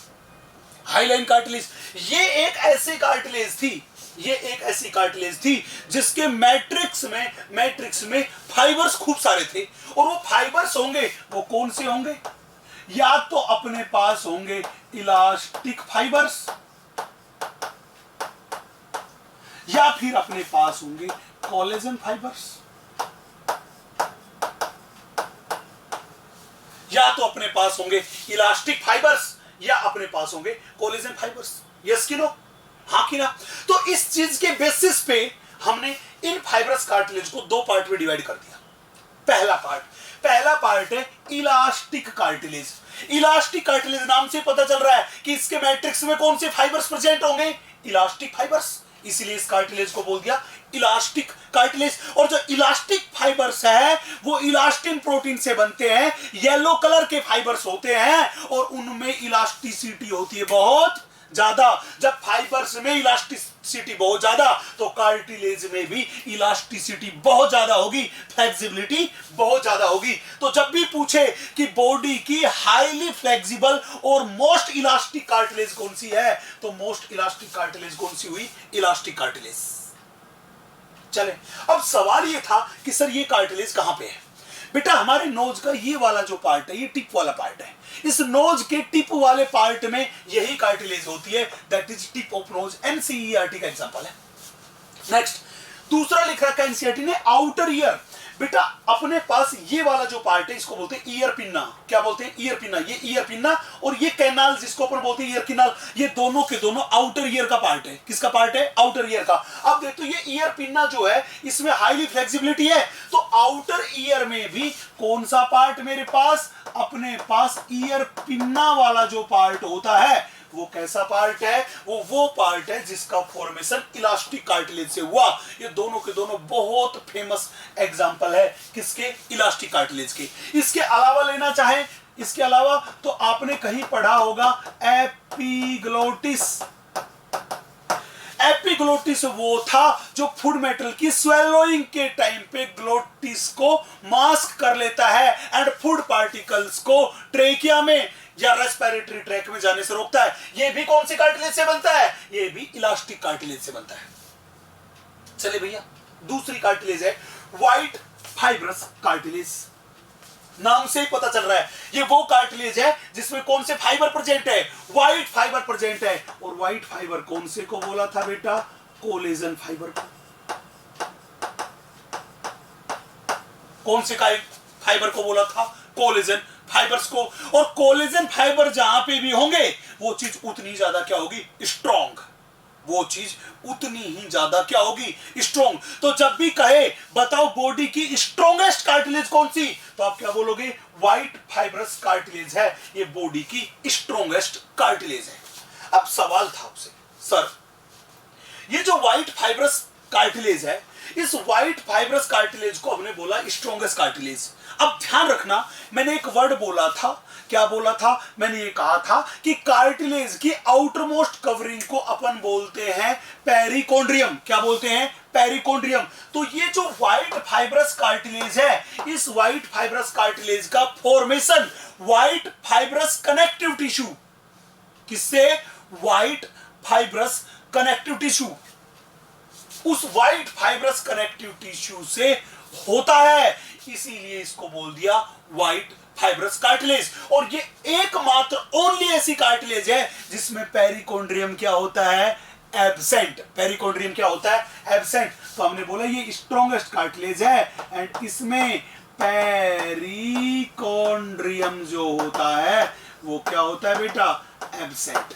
Hyaline cartilage. ये एक ऐसी कार्टिलेज थी जिसके मैट्रिक्स में फाइबर्स खूब सारे थे। और वो फाइबर्स होंगे वो कौन से होंगे? या तो अपने पास होंगे इलास्टिक फाइबर्स, या फिर अपने पास होंगे कोलेजन फाइबर्स। या तो अपने पास होंगे इलास्टिक फाइबर्स या अपने पास होंगे कोलेजन फाइबर्स। यस कि नो? हाँ कि ना? तो इस चीज के बेसिस पे हमने इन फाइबरस कार्टिलेज को दो पार्ट में डिवाइड कर दिया। पहला पार्ट है इलास्टिक कार्टिलेज। इलास्टिक कार्टिलेज नाम से पता चल रहा है कि इसके मैट्रिक्स में कौन से फाइबर्स प्रेजेंट होंगे? Elastic fibres. इसलिए इस कार्टिलेज को बोल दिया इलास्टिक कार्टिलेज। और जो इलास्टिक फाइबर्स है वो इलास्टिन प्रोटीन से बनते हैं, येलो कलर के फाइबर्स होते हैं और उनमें इलास्टिसिटी होती है बहुत ज्यादा। जब फाइबर्स में इलास्टिसिटी बहुत ज्यादा तो कार्टिलेज में भी इलास्टिसिटी बहुत ज्यादा होगी, फ्लेक्सिबिलिटी बहुत ज्यादा होगी। तो जब भी पूछे कि बॉडी की हाईली फ्लेक्सिबल और मोस्ट इलास्टिक कार्टिलेज कौन सी है, तो मोस्ट इलास्टिक कार्टिलेज कौन सी हुई? Elastic cartilage. चले, अब सवाल ये था कि सर ये कार्टिलेज कहां पे है? बेटा हमारे नोज का ये वाला जो पार्ट है, ये टिप वाला पार्ट है। इस नोज के टिप वाले पार्ट में यही कार्टिलेज होती है, that is tip of nose. NCERT का एग्जांपल है। नेक्स्ट दूसरा लिख रखा है एनसीईआरटी ने, आउटर ईयर। बेटा अपने पास ये वाला जो पार्ट है इसको बोलते हैं ईयर पिन्ना। क्या बोलते हैं? Ear pinna. ये ईयर पिन्ना और ये कैनाल जिसको अपन बोलते हैं ईयर कैनाल, ये दोनों के दोनों आउटर ईयर का पार्ट है। किसका पार्ट है? आउटर ईयर का। अब देखो ये ईयर पिन्ना जो है इसमें हाईली फ्लेक्सिबिलिटी है, तो आउटर ईयर में भी कौन सा पार्ट मेरे पास? अपने पास ईयर पिन्ना वाला जो पार्ट होता है वो कैसा पार्ट है? वो पार्ट है जिसका फॉर्मेशन इलास्टिक कार्टिलेज से हुआ। ये दोनों के दोनों बहुत फेमस एग्जांपल है किसके? इलास्टिक कार्टिलेज के। इसके अलावा लेना चाहे, इसके अलावा तो आपने कहीं पढ़ा होगा एपिग्लोटिस। एपिग्लोटिस वो था जो फूड मेटल की स्वेलोइंग के टाइम पे ग्लोटिस को मास्क कर लेता है एंड फूड पार्टिकल्स को ट्रेकिया में या रेस्पिरेटरी ट्रैक में जाने से रोकता है। ये भी कौन सी कार्टिलेज से बनता है? ये भी इलास्टिक कार्टिलेज से बनता है। चले भैया, दूसरी कार्टिलेज है व्हाइट फाइब्रस कार्टिलेज। नाम से ही पता चल रहा है ये वो कार्टिलेज है जिसमें कौन से फाइबर प्रेजेंट है? व्हाइट फाइबर प्रेजेंट है। और व्हाइट फाइबर कौन से को बोला था बेटा? कोलेजन फाइबर को। कौन से फाइबर को बोला था? कोलेजन फाइबर्स को। और कोलेजन फाइबर जहां पे भी होंगे वो चीज उतनी ज्यादा क्या होगी? स्ट्रॉन्ग। वो चीज उतनी ही ज्यादा क्या होगी? स्ट्रॉन्ग। तो जब भी कहे बताओ बॉडी की स्ट्रॉन्गेस्ट कार्टिलेज कौन सी, तो आप क्या बोलोगे? व्हाइट फाइब्रस कार्टिलेज है ये बॉडी की स्ट्रॉन्गेस्ट कार्टिलेज है। अब सवाल था आपसे, सर ये जो व्हाइट फाइब्रस कार्टिलेज है, इस व्हाइट फाइब्रस कार्टिलेज को हमने बोला स्ट्रॉन्गेस्ट कार्टिलेज। अब ध्यान रखना, मैंने एक वर्ड बोला था। क्या बोला था? मैंने ये कहा था कि कार्टिलेज की आउटर मोस्ट कवरिंग को अपन बोलते हैं पेरिकोन्ड्रियम। क्या बोलते हैं? पेरिकोन्ड्रियम। तो ये जो व्हाइट फाइब्रस कार्टिलेज है, इस व्हाइट फाइब्रस कार्टिलेज का formation white fibrous connective tissue, किससे? व्हाइट फाइब्रस कनेक्टिव टिश्यू, उस व्हाइट फाइब्रस कनेक्टिव टिश्यू से होता है, इसीलिए इसको बोल दिया व्हाइट फाइब्रस कार्टिलेज। और ये एकमात्र ओनली ऐसी कार्टिलेज है जिसमें पेरिकोन्ड्रियम क्या होता है? एब्सेंट। पेरिकोन्ड्रियम क्या होता है? एब्सेंट। तो हमने बोला ये स्ट्रॉन्गेस्ट कार्टिलेज है एंड इसमें पेरिकोन्ड्रियम जो होता है वो क्या होता है बेटा? एब्सेंट।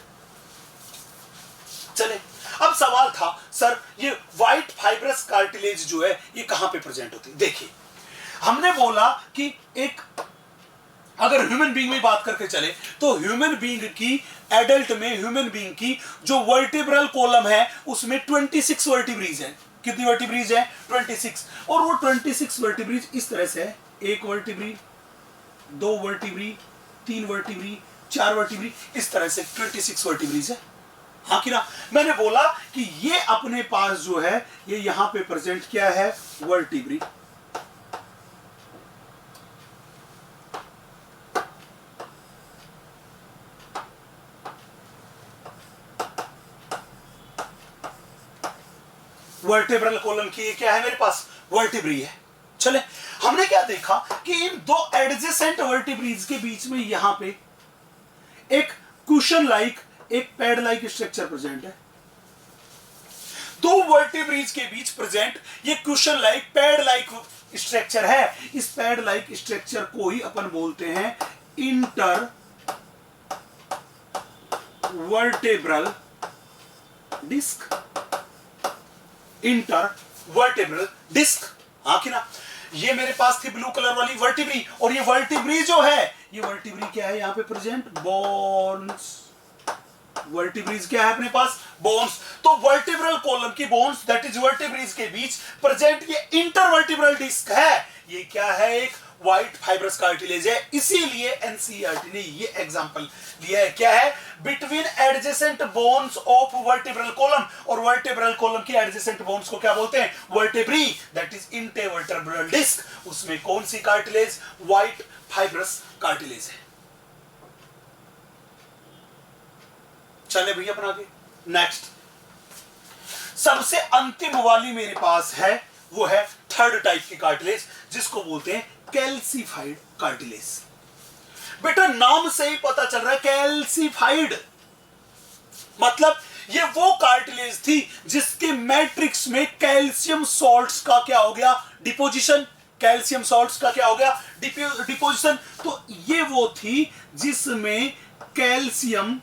चले, अब सवाल था सर ये व्हाइट फाइब्रस कार्टिलेज जो है ये कहां पे प्रेजेंट होती है? देखिए हमने बोला कि एक अगर ह्यूमन बीइंग में बात करके चले तो ह्यूमन बीइंग की, एडल्ट में ह्यूमन बीइंग की जो वर्टिब्रल कॉलम है उसमें 26 वर्टिब्रीज है। कितनी वर्टिब्रीज है? 26। और वो 26 वर्टिब्रीज इस तरह से है, एक वर्टिब्री, दो वर्टिब्री, तीन वर्टिब्री, चार वर्टिब्री, इस तरह से 26 वर्टिब्रीज है। हाँ कि ना? मैंने बोला कि ये अपने पास जो है ये यहां पे प्रेजेंट क्या है? वर्टिब्री। वर्टिब्रल कॉलम की ये क्या है मेरे पास? वर्टिब्री है। चले, हमने क्या देखा कि इन दो एडजेसेंट वर्टिब्रीज के बीच में यहां पे एक कुशन लाइक, एक पैड लाइक स्ट्रक्चर प्रेजेंट है। दो वर्टिब्रीज के बीच प्रेजेंट ये cushion like, pad like structure है। इस पैड लाइक स्ट्रक्चर को ही अपन बोलते हैं inter vertebral disc. Inter vertebral disc. हाँ कि ना? ये मेरे पास थी ब्लू कलर वाली वर्टिब्री, और ये वर्टिब्री जो है ये वर्टिब्री क्या है यहां पे प्रेजेंट? बोन्स। वर्टिब्रीज क्या है अपने पास? बोन्स। तो वर्टिब्रल कॉलम की बोन्स दैट इज वर्टिब्रीज के बीच प्रेजेंट ये इंटरवर्टिब्रल डिस्क है। ये क्या है? एक व्हाइट फाइब्रस कार्टिलेज है। इसीलिए एनसीईआरटी ने ये एग्जांपल लिया है। क्या है? Between adjacent bones of vertebral column, और वर्टिब्रल कॉलम की एडजेसेंट बोन्स को क्या बोलते हैं? Vertebrae, that is intervertebral disc. उसमें कौन सी कार्टिलेज? व्हाइट फाइब्रस कार्टिलेज है। चले भैया अपना आगे नेक्स्ट, सबसे अंतिम वाली मेरे पास है वो है थर्ड टाइप की कार्टिलेज जिसको बोलते हैं कैल्सिफाइड कार्टिलेज। बेटा नाम से ही पता चल रहा है कैल्सिफाइड मतलब ये वो कार्टिलेज थी जिसके मैट्रिक्स में कैल्शियम सॉल्ट्स का क्या हो गया? डिपोजिशन। कैल्शियम सॉल्ट्स का क्या हो गया, डिपोजिशन। तो ये वो थी जिसमें कैल्शियम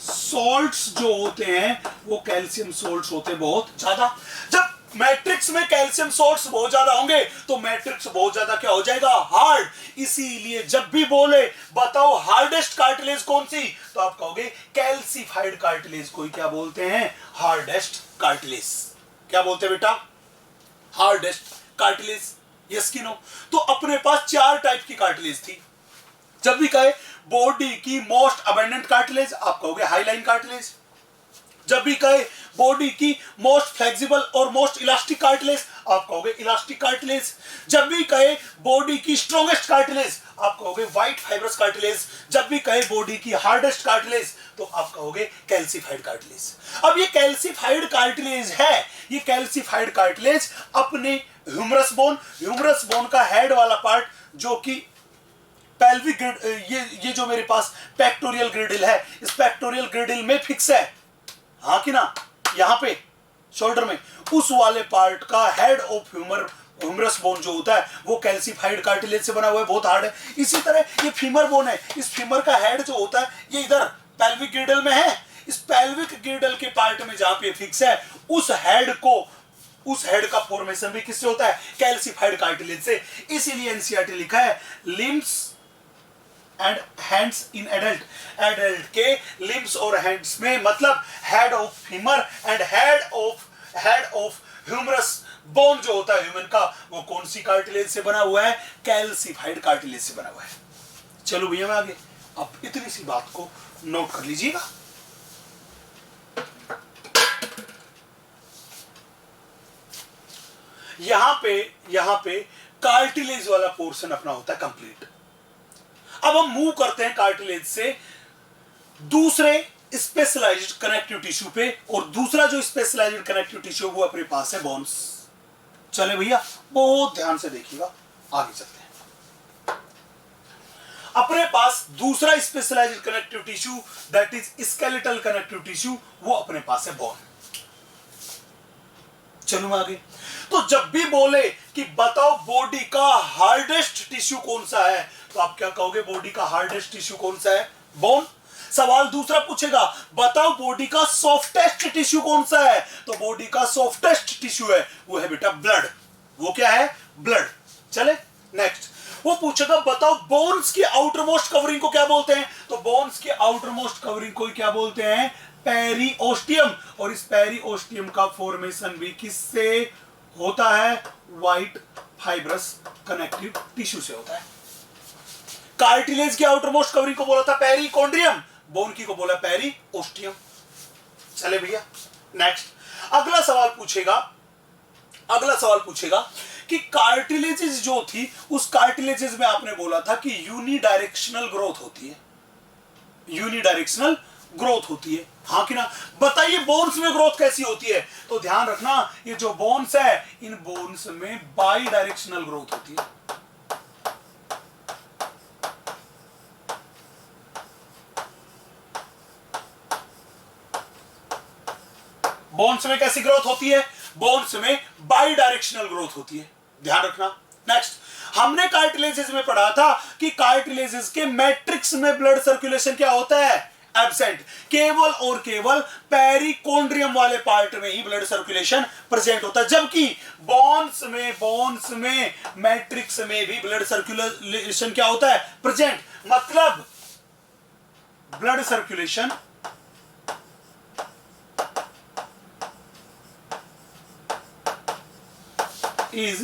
सॉल्ट्स जो होते हैं वो कैल्शियम सॉल्ट्स होते हैं बहुत ज्यादा। जब मैट्रिक्स में कैल्शियम सॉल्ट्स बहुत ज्यादा होंगे तो मैट्रिक्स बहुत ज्यादा क्या हो जाएगा, हार्ड। इसीलिए जब भी बोले बताओ हार्डेस्ट कार्टिलेज कौन सी, तो आप कहोगे कैल्सिफाइड कार्टिलेज को ही क्या बोलते हैं, हार्डेस्ट कार्टिलेज। क्या बोलते हैं बेटा, हार्डेस्ट कार्टिलेज। यस की नो। तो अपने पास 4 टाइप की कार्टिलेज थी। जब भी कहे बॉडी की मोस्ट अबेंडेंट कार्टिलेज, आप कहोगे हाईलाइन कार्टिलेज। जब भी कहे बॉडी की मोस्ट फ्लेक्सिबल और मोस्ट इलास्टिक कार्टिलेज, आप कहोगे इलास्टिक कार्टिलेज। जब भी कहे बॉडी की स्ट्रॉन्गेस्ट कार्टिलेज, आप कहोगे व्हाइट फाइब्रस कार्टिलेज। जब भी कहे बॉडी की हार्डेस्ट कार्टिलेज, तो आप कहोगे कैल्सिफाइड कार्टिलेज। अब ये कैल्सिफाइड कार्टिलेज है, ये कैल्सिफाइड कार्टिलेज अपने ह्यूमरस बोन का हेड वाला पार्ट जो कि पेल्विक ग्रिड, ये जो मेरे पास पेक्टोरियल ग्रिडल है, इस पेक्टोरियल ग्रिडल में फिक्स है, हाँ कि ना, यहां पे शोल्डर में, उस वाले पार्ट का हेड ऑफ ह्यूमरस बोन जो होता है वो कैल्सिफाइड कार्टिलेज से बना हुआ है, बहुत हार्ड है। इसी तरह ये फीमर बोन है, इस फीमर का हेड जो होता है ये इधर पेल्विक ग्रिडल में है। इस पेल्विक ग्रिडल के पार्ट में जहां पे फिक्स है, उस हेड का फॉर्मेशन भी किससे होता है, कैल्सिफाइड कार्टिलेज से। इसीलिए एनसीईआरटी लिखा है limbs and hands in adult के लिम्स और हैंड्स में मतलब head of femur and head of humerus bone जो होता है ह्यूमन का, वो कौन सी कार्टिलेज से बना हुआ है, कैल्सिफाइड कार्टिलेज से बना हुआ है। चलो भैया मैं आगे, अब इतनी सी बात को नोट कर लीजिएगा। यहां पे कार्टिलेज वाला पोर्शन अपना होता है कंप्लीट। अब हम मूव करते हैं कार्टिलेज से दूसरे स्पेशलाइज्ड कनेक्टिव टिश्यू पे, और दूसरा जो स्पेशलाइज्ड कनेक्टिव टिश्यू वो अपने पास है बोन्स। चले भैया बहुत ध्यान से देखिएगा, आगे चलते हैं। अपने पास दूसरा specialised connective tissue that is skeletal connective tissue, वो अपने पास है बोन। चलो आगे। तो जब भी बोले कि बताओ बॉडी का हार्डेस्ट टिश्यू कौन सा है, तो आप क्या कहोगे, बॉडी का हार्डेस्ट टिश्यू कौन सा है, बोन। सवाल दूसरा पूछेगा बताओ बॉडी का सॉफ्टेस्ट टिश्यू कौन सा है, तो बॉडी का सॉफ्टेस्ट टिश्यू है वो है बेटा ब्लड। वो क्या है, ब्लड। चले नेक्स्ट। वो पूछेगा बताओ बोन्स की आउटर मोस्ट कवरिंग को क्या बोलते हैं, तो बोन्स की आउटर मोस्ट कवरिंग को क्या बोलते हैं, पेरिओस्टियम। और इस पेरिओस्टियम का फॉर्मेशन भी किससे होता है, व्हाइट फाइब्रस कनेक्टिव टिश्यू से होता है। कार्टिलेज की आउटर मोस्ट कवरिंग को बोला था पेरिकोंड्रियम, बोन की को बोला पेरिओस्टियम। चले भैया नेक्स्ट। अगला सवाल पूछेगा कि कार्टिलेजेस जो थी उस कार्टिलेजेस में आपने बोला था कि यूनिडायरेक्शनल ग्रोथ होती है, यूनिडायरेक्शनल ग्रोथ होती है, हाँ कि ना। बताइए बोन्स में ग्रोथ कैसी होती है, तो ध्यान रखना ये जो बोन्स है इन बोन्स में बाई डायरेक्शनल ग्रोथ होती है। बोन्स में कैसी ग्रोथ होती है, बोन्स में बाई डायरेक्शनल ग्रोथ होती है, ध्यान रखना। नेक्स्ट, हमने कार्टिलेजेस में पढ़ा था कि कार्टिलेजेस के मैट्रिक्स में ब्लड सर्कुलेशन क्या होता है, एब्सेंट। केवल और केवल पेरिकोंड्रियम वाले पार्ट में ही ब्लड सर्कुलेशन प्रेजेंट होता है, जबकि बोन्स में मैट्रिक्स में भी ब्लड सर्कुलेशन क्या होता है, प्रेजेंट। मतलब blood circulation is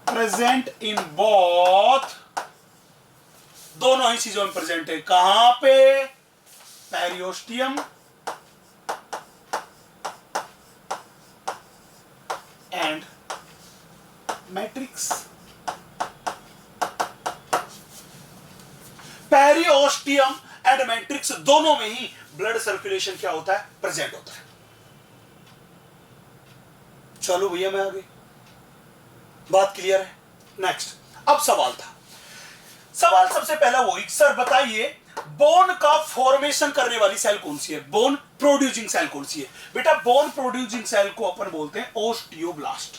present in both, दोनों ही चीजों में प्रेजेंट है। कहां पे, periosteum and matrix. Periosteum and matrix दोनों में ही ब्लड सर्कुलेशन क्या होता है, प्रेजेंट होता है। चलो भैया मैं आगे, बात क्लियर है। नेक्स्ट, अब सवाल सबसे पहला वही, सर बताइए बोन का फॉर्मेशन करने वाली सेल कौन सी है, बोन प्रोड्यूसिंग सेल कौन सी है बेटा? बोन प्रोड्यूसिंग सेल को अपन बोलते हैं ओस्टियोब्लास्ट।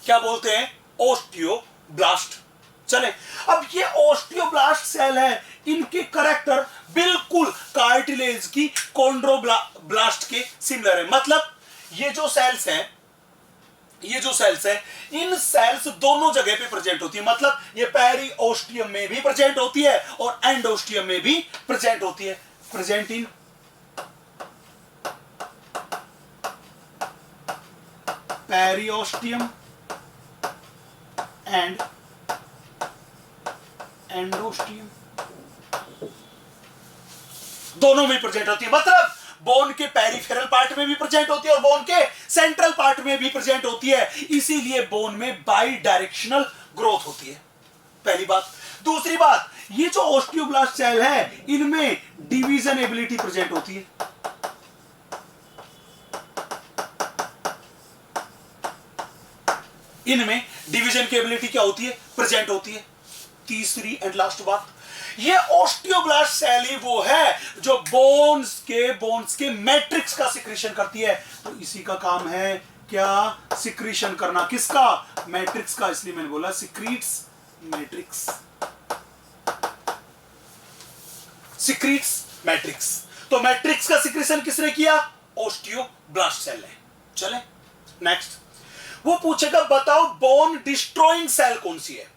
क्या बोलते हैं? ओस्टियोब्लास्ट। चले, अब ये ओस्टियोब्लास्ट सेल है, इनके करैक्टर बिल्कुल कार्टिलेज की कॉन्ड्रोब्लास्ट के सिमिलर है। मतलब ये जो सेल्स हैं, इन सेल्स दोनों जगह पे प्रेजेंट होती है। मतलब ये पेरी ओस्टियम में भी प्रेजेंट होती है और एंडोस्टियम में भी प्रेजेंट होती है। प्रेजेंट इन पेरिओस्टियम एंड एंडोस्टियम, दोनों में प्रेजेंट होती है। मतलब बोन के पेरिफेरल पार्ट में भी प्रेजेंट होती है और बोन के सेंट्रल पार्ट में भी प्रेजेंट होती है। इसीलिए बोन में बाई डायरेक्शनल ग्रोथ होती है, पहली बात। दूसरी बात, ये जो ओस्टियोब्लास्ट सेल है, इनमें डिवीजन एबिलिटी प्रेजेंट होती है। इनमें डिवीजन की एबिलिटी क्या होती है? प्रेजेंट होती है। तीसरी एंड लास्ट बात, ये ओस्टियोब्लास्ट सेल ही वो है जो बोन्स के मैट्रिक्स का सिक्रीशन करती है। तो इसी का काम है क्या? सिक्रीशन करना। किसका? मैट्रिक्स का। इसलिए मैंने बोला सिक्रीट्स मैट्रिक्स, सिक्रीट्स मैट्रिक्स। तो मैट्रिक्स का सिक्रीशन किसने किया? ओस्टियोब्लास्ट सेल ने। चले नेक्स्ट, वो पूछेगा बताओ बोन डिस्ट्रॉइंग सेल कौन सी है?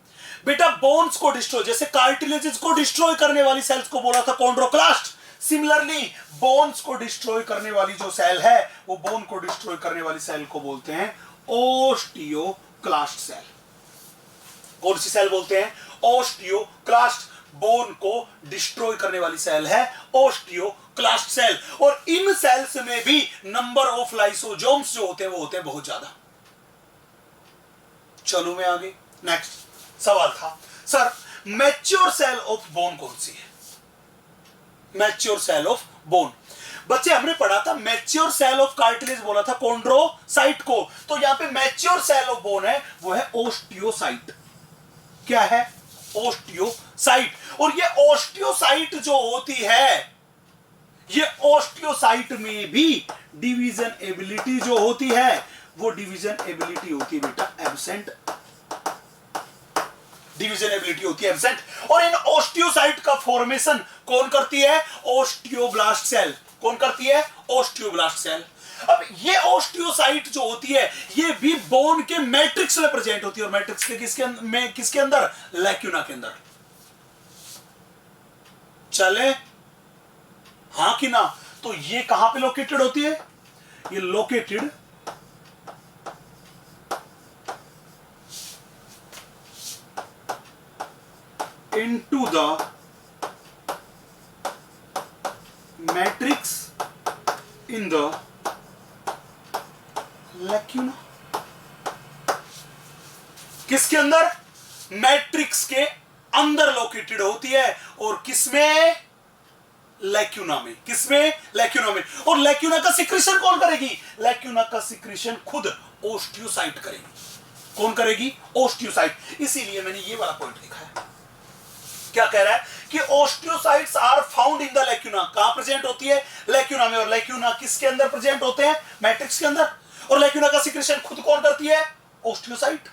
बेटा बोन्स को डिस्ट्रॉय, जैसे कार्टिलेजेस को डिस्ट्रॉय करने वाली सेल्स को बोला था कॉन्ड्रोक्लास्ट, सिमिलरली बोन्स को डिस्ट्रॉय करने वाली जो सेल है, वो बोन को डिस्ट्रॉय करने वाली सेल को बोलते हैं ओस्टियोक्लास्ट सेल। कौन सी सेल बोलते हैं? ओस्टियोक्लास्ट। बोन को डिस्ट्रॉय करने वाली सेल है ओस्टियोक्लास्ट सेल। और इन सेल्स में भी नंबर ऑफ लाइसोसोम्स जो होते हैं वो होते हैं बहुत ज्यादा। चलो मैं आगे, नेक्स्ट सवाल था sir mature cell of bone कौन सी है? मैच्योर सेल ऑफ बोन, बच्चे हमने पढ़ा था मैच्योर सेल ऑफ कार्टिलेज बोला था कॉन्ड्रोसाइट को। तो यहां पे मैच्योर सेल ऑफ बोन है, वो है ओस्टियोसाइट। क्या है? ओस्टियोसाइट। और ये ओस्टियोसाइट जो होती है, ये ओस्टियोसाइट में भी डिवीजन एबिलिटी जो होती है, वो डिवीजन एबिलिटी होती है बेटा एब्सेंट। डिवीजन एबिलिटी होती है एब्सेंट। और इन ओस्टियोसाइट का फॉर्मेशन कौन करती है? Osteoblast cell. कौन करती है? Osteoblast cell. अब ये ओस्टियोसाइट जो होती है, ये भी बोन के मैट्रिक्स में प्रेजेंट होती है। और मैट्रिक्स के किसके अंदर? लैक्यूना के अंदर। चले हां कि ना? तो ये कहां पे लोकेटेड होती है? ये located into the matrix in the lacuna। किसके अंदर? मैट्रिक्स के अंदर लोकेटेड होती है। और किसमें? लैक्यूना में। किसमें? लैक्यूना में। और लैक्यूना का सिक्रीशन कौन करेगी? लैक्यूना का सिक्रीशन खुद ओस्टियोसाइट करेगी। कौन करेगी? ओस्टियोसाइट। इसीलिए मैंने ये वाला पॉइंट लिखा है। क्या कह रहा है कि osteocytes are found in the lacuna. कहां प्रेजेंट होती है? लैक्यूना में। और लैक्यूना किसके अंदर प्रेजेंट होते हैं? मैट्रिक्स के अंदर। और लैक्यूना का सिक्रीशन खुद कौन करती है? ओस्टियोसाइट।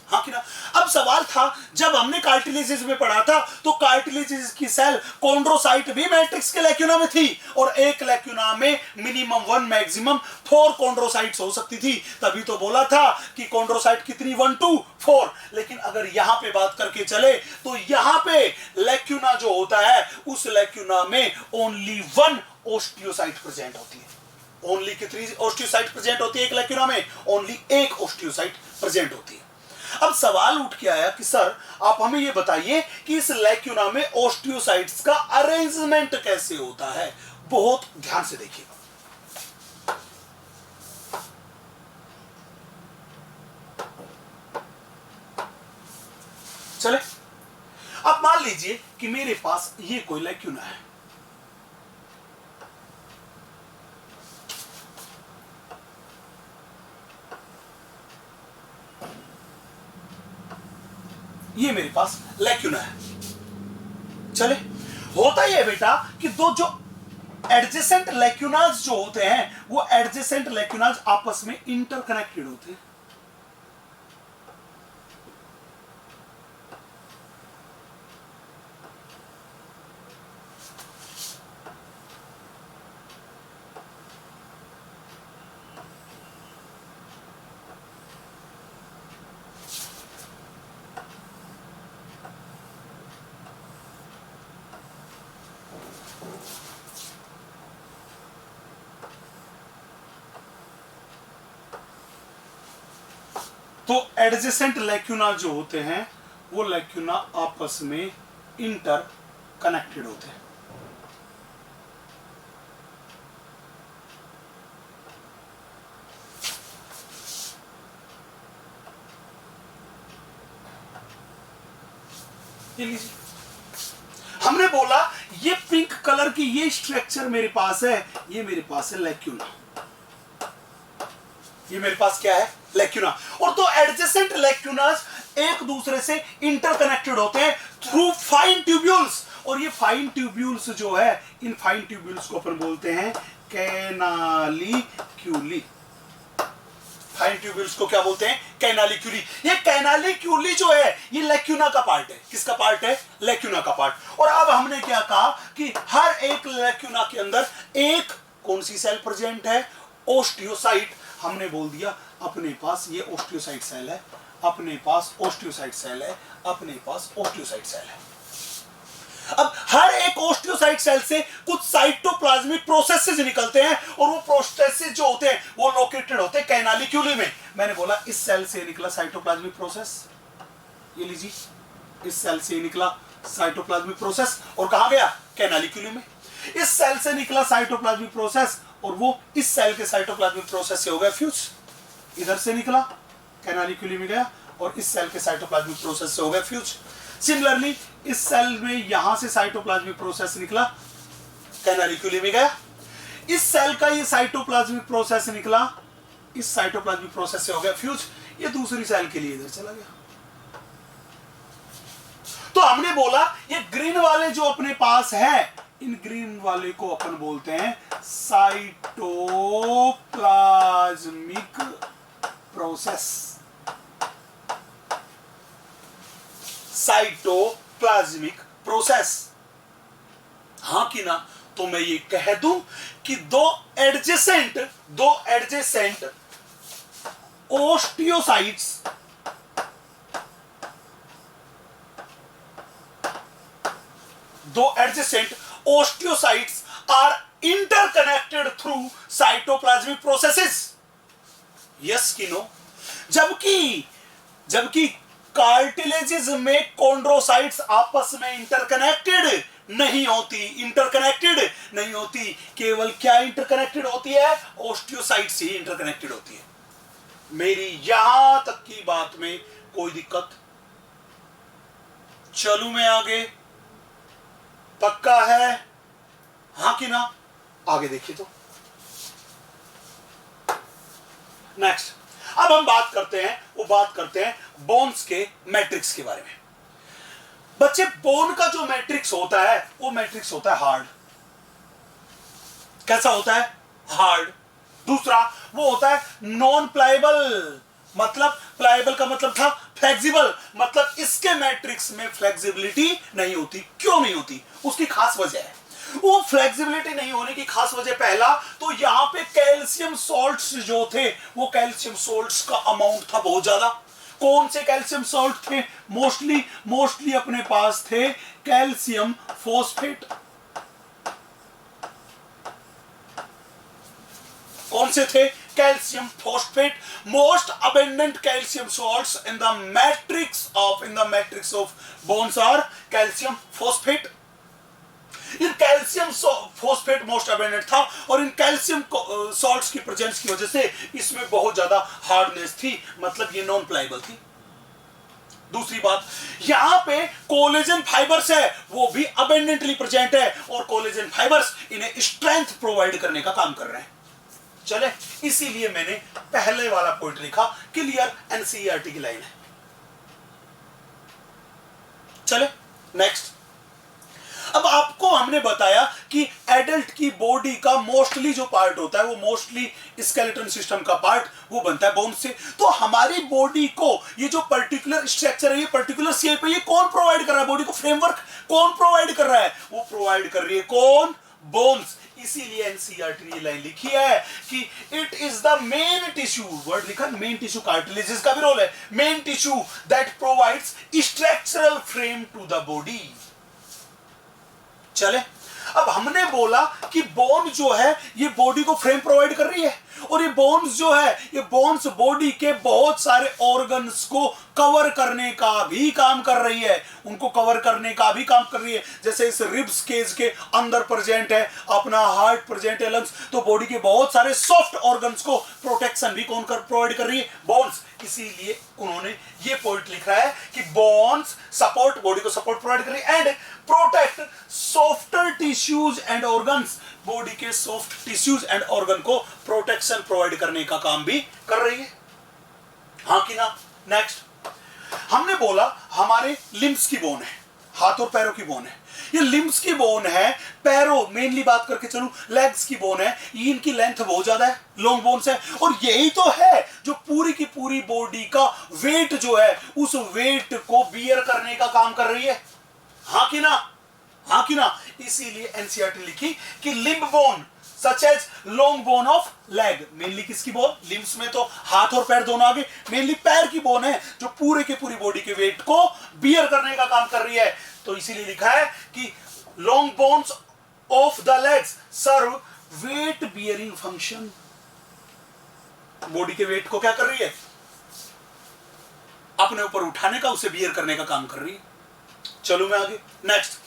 हाँ कि ना? अब सवाल था, जब हमने कार्टिलेजेस में पढ़ा था तो कार्टिलेजेस की सेल कॉन्ड्रोसाइट भी मैट्रिक्स के लैक्यूना में थी। और एक लैक्यूना में मिनिमम 1 मैक्सिमम 4 कॉन्ड्रोसाइट्स हो सकती थी। तभी तो बोला था कि कॉन्ड्रोसाइट कितनी? 1 to 4। लेकिन अगर यहां पे बात करके चले तो यहां पे लैक्यूना जो होता है, उस लैक्यूना में ओनली 1 ओस्टियोसाइट प्रेजेंट होती है। ओनली कितनी ओस्टियोसाइट प्रेजेंट होती है एक लैक्यूना में? ओनली एक ओस्टियोसाइट प्रेजेंट होती है। अब सवाल उठ के आया कि सर आप हमें यह बताइए कि इस लैक्यूना में ओस्टियोसाइट्स का अरेंजमेंट कैसे होता है। बहुत ध्यान से देखिएगा। चले, अब मान लीजिए कि मेरे पास ये कोई लैक्यूना है। ये मेरे पास लैक्यूना है। चले, होता ही है बेटा कि दो जो एडजेसेंट लैक्यूनाज जो होते हैं वो एडजेसेंट लैक्यूनाज आपस में इंटरकनेक्टेड होते हैं। तो एडजेसेंट लैक्यूना जो होते हैं वो लैक्यूना आपस में इंटर कनेक्टेड होते हैं। ये लीजिए, हमने बोला ये पिंक कलर की ये स्ट्रक्चर मेरे पास है, ये मेरे पास है लैक्यूना, ये मेरे पास क्या है लैक्यूना। और तो एडजेसेंट लैक्यूनास एक दूसरे से इंटरकनेक्टेड होते हैं थ्रू फाइन ट्यूब्यूल्स, और ये फाइन ट्यूब्यूल्स जो है इन फाइन ट्यूब्यूल्स को अपन बोलते हैं कैनालिक्यूली। फाइन ट्यूब्यूल्स को क्या बोलते हैं कैनालिक्यूली। ये कैनालिक्यूली जो है ये लैक्यूना का पार्ट है। किसका पार्ट है लैक्यूना का पार्ट। और अब हमने क्या कहा कि हर एक लैक्यूना के अंदर एक कौन सी सेल प्रेजेंट है ओस्टियोसाइट। हमने बोल दिया अपने पास ये ओस्टियोसाइट सेल है, अपने पास ओस्टियोसाइट सेल है, अपने पास ओस्टियोसाइट सेल है। अब हर एक ओस्टियोसाइट सेल से कुछ साइटोप्लाज्मिक प्रोसेसेस निकलते हैं और वो प्रोसेसेस जो होते हैं वो लोकेटेड होते हैं कैनालिक्यूली में। मैंने बोला इस सेल से निकला साइटोप्लाज्मिक प्रोसेस, ये लीजिए इस सेल से निकला साइटोप्लाज्मिक प्रोसेस और कहां गया कैनालिक्यूली में। इस सेल से निकला साइटोप्लाज्मिक प्रोसेस और वो इस सेल के साइटोप्लाज्मिक प्रोसेस से हो गया फ्यूज। इधर से निकला कैनालिक्यूली में गया और इस सेल के साइटोप्लाज्मिक प्रोसेस से हो गया फ्यूज। सिमिलरली इस सेल में यहां से साइटोप्लाज्मिक प्रोसेस निकला कैनालिक्यूली में गया, इस सेल का ये साइटोप्लाज्मिक प्रोसेस निकला, इस साइटोप्लाज्मिक प्रोसेस से हो गया फ्यूज। ये दूसरी सेल के लिए इधर चला गया। तो हमने बोला ये ग्रीन वाले जो अपने पास है इन ग्रीन वाले को अपन बोलते हैं साइटोप्लाज्मिक प्रोसेस। साइटोप्लाज्मिक प्रोसेस, हां कि ना। तो मैं ये कह दूं कि दो adjacent osteocytes are interconnected through cytoplasmic processes. Yes कि no? जबकि कार्टिलेजेस में कॉन्ड्रोसाइट्स आपस में इंटरकनेक्टेड नहीं होती, केवल क्या इंटरकनेक्टेड होती है ओस्टियोसाइट से ही इंटरकनेक्टेड होती है। मेरी यहां तक की बात में कोई दिक्कत? चलूं मैं आगे, पक्का है हां कि ना? आगे देखिए तो नेक्स्ट अब हम बात करते हैं बोन्स के मैट्रिक्स के बारे में। बच्चे बोन का जो मैट्रिक्स होता है वो मैट्रिक्स होता है हार्ड। कैसा होता है? हार्ड। दूसरा वो होता है नॉन प्लायबल, मतलब प्लायबल का मतलब था फ्लेक्सिबल, मतलब इसके मैट्रिक्स में फ्लेक्सिबिलिटी नहीं होती। क्यों नहीं होती? उसकी खास वजह है। वो फ्लेक्सिबिलिटी नहीं होने की खास वजह, पहला तो यहां पे कैल्शियम सॉल्ट्स जो थे वो कैल्शियम सॉल्ट्स का अमाउंट था बहुत ज्यादा। कौन से कैल्शियम सॉल्ट थे? मोस्टली अपने पास थे कैल्शियम फॉस्फेट। कौन से थे? Calcium phosphate. Most abundant calcium salts in the matrix of bones are calcium phosphate. इन कैल्शियम फॉस्फेट मोस्ट अबेंडेंट था और इन कैल्शियम सॉल्ट्स की प्रेजेंस की वजह से इसमें बहुत ज्यादा हार्डनेस थी, मतलब ये नॉन प्लायबल थी। दूसरी बात, यहां पे कोलेजन फाइबर्स है वो भी अबेंडेंटली प्रेजेंट है और कोलेजन फाइबर्स इन्हें स्ट्रेंथ प्रोवाइड करने का काम कर रहे हैं। चले, इसीलिए मैंने पहले वाला पॉइंट लिखा, क्लियर एनसीईआरटी की लाइन है। चले नेक्स्ट। अब आपको हमने बताया कि एडल्ट की बॉडी का मोस्टली जो पार्ट होता है वो मोस्टली स्केलेटन सिस्टम का पार्ट वो बनता है बोन से। तो हमारी बॉडी को ये जो पर्टिकुलर स्ट्रक्चर है, ये पर्टिकुलर शेप है, ये कौन प्रोवाइड कर रहा है? बॉडी को फ्रेमवर्क कौन प्रोवाइड कर रहा है? वो प्रोवाइड कर रही है कौन? बोन्स। इसीलिए एनसीईआरटी ने लाइन लिखी है कि it is the main tissue, word लिखा मेन टिश्यू, कार्टिलेज का भी रोल है, main tissue that provides structural frame to the body. चले, अब हमने बोला कि बोन जो है ये बॉडी को फ्रेम प्रोवाइड कर रही है, और ये बोन्स जो है ये बोन्स बॉडी के बहुत सारे ऑर्गन्स को कवर करने का भी काम कर रही है, उनको कवर करने का भी काम कर रही है। जैसे इस रिब्स केज के अंदर प्रेजेंट है अपना हार्ट, प्रेजेंट है लंग्स, तो बॉडी के बहुत सारे सॉफ्ट ऑर्गन्स को प्रोटेक्शन भी कौन कर प्रोवाइड कर रही है? बोन्स। इसीलिए उन्होंने ये पॉइंट लिखा है कि बोन्स सपोर्ट, बॉडी को सपोर्ट प्रोवाइड कर रही है and protect softer tissues and organs, body के सॉफ्ट टिश्यूज एंड ऑर्गन को प्रोटेक्शन प्रोवाइड करने का काम भी कर रही है। हाँ कि ना? नेक्स्ट हमने बोला हमारे लिम्स की बोन है, हाथ और पैरों की बोन है, ये लिम्स की बोन है, पैरों मेनली बात करके चलूं लेग्स की बोन है, इनकी लेंथ बहुत ज्यादा है, लॉन्ग बोन्स है, और यही तो है जो पूरी की पूरी बॉडी का वेट जो है उस वेट को बियर करने का काम कर रही है। हाँ कि ना? हाँ कि ना? इसीलिए एनसीईआरटी लिखी कि limb bone such as long bone of leg, mainly किसकी बोन? लिम्स में तो हाथ और पैर दोनों आगे, मेनली पैर की बोन है जो पूरे के पूरी बॉडी के वेट को बियर करने का काम कर रही है। तो इसीलिए लिखा है कि long bones of the legs serve weight bearing function, body के वेट को क्या कर रही है? अपने ऊपर उठाने का, उसे बियर करने का काम कर रही है। चलो मैं आगे नेक्स्ट।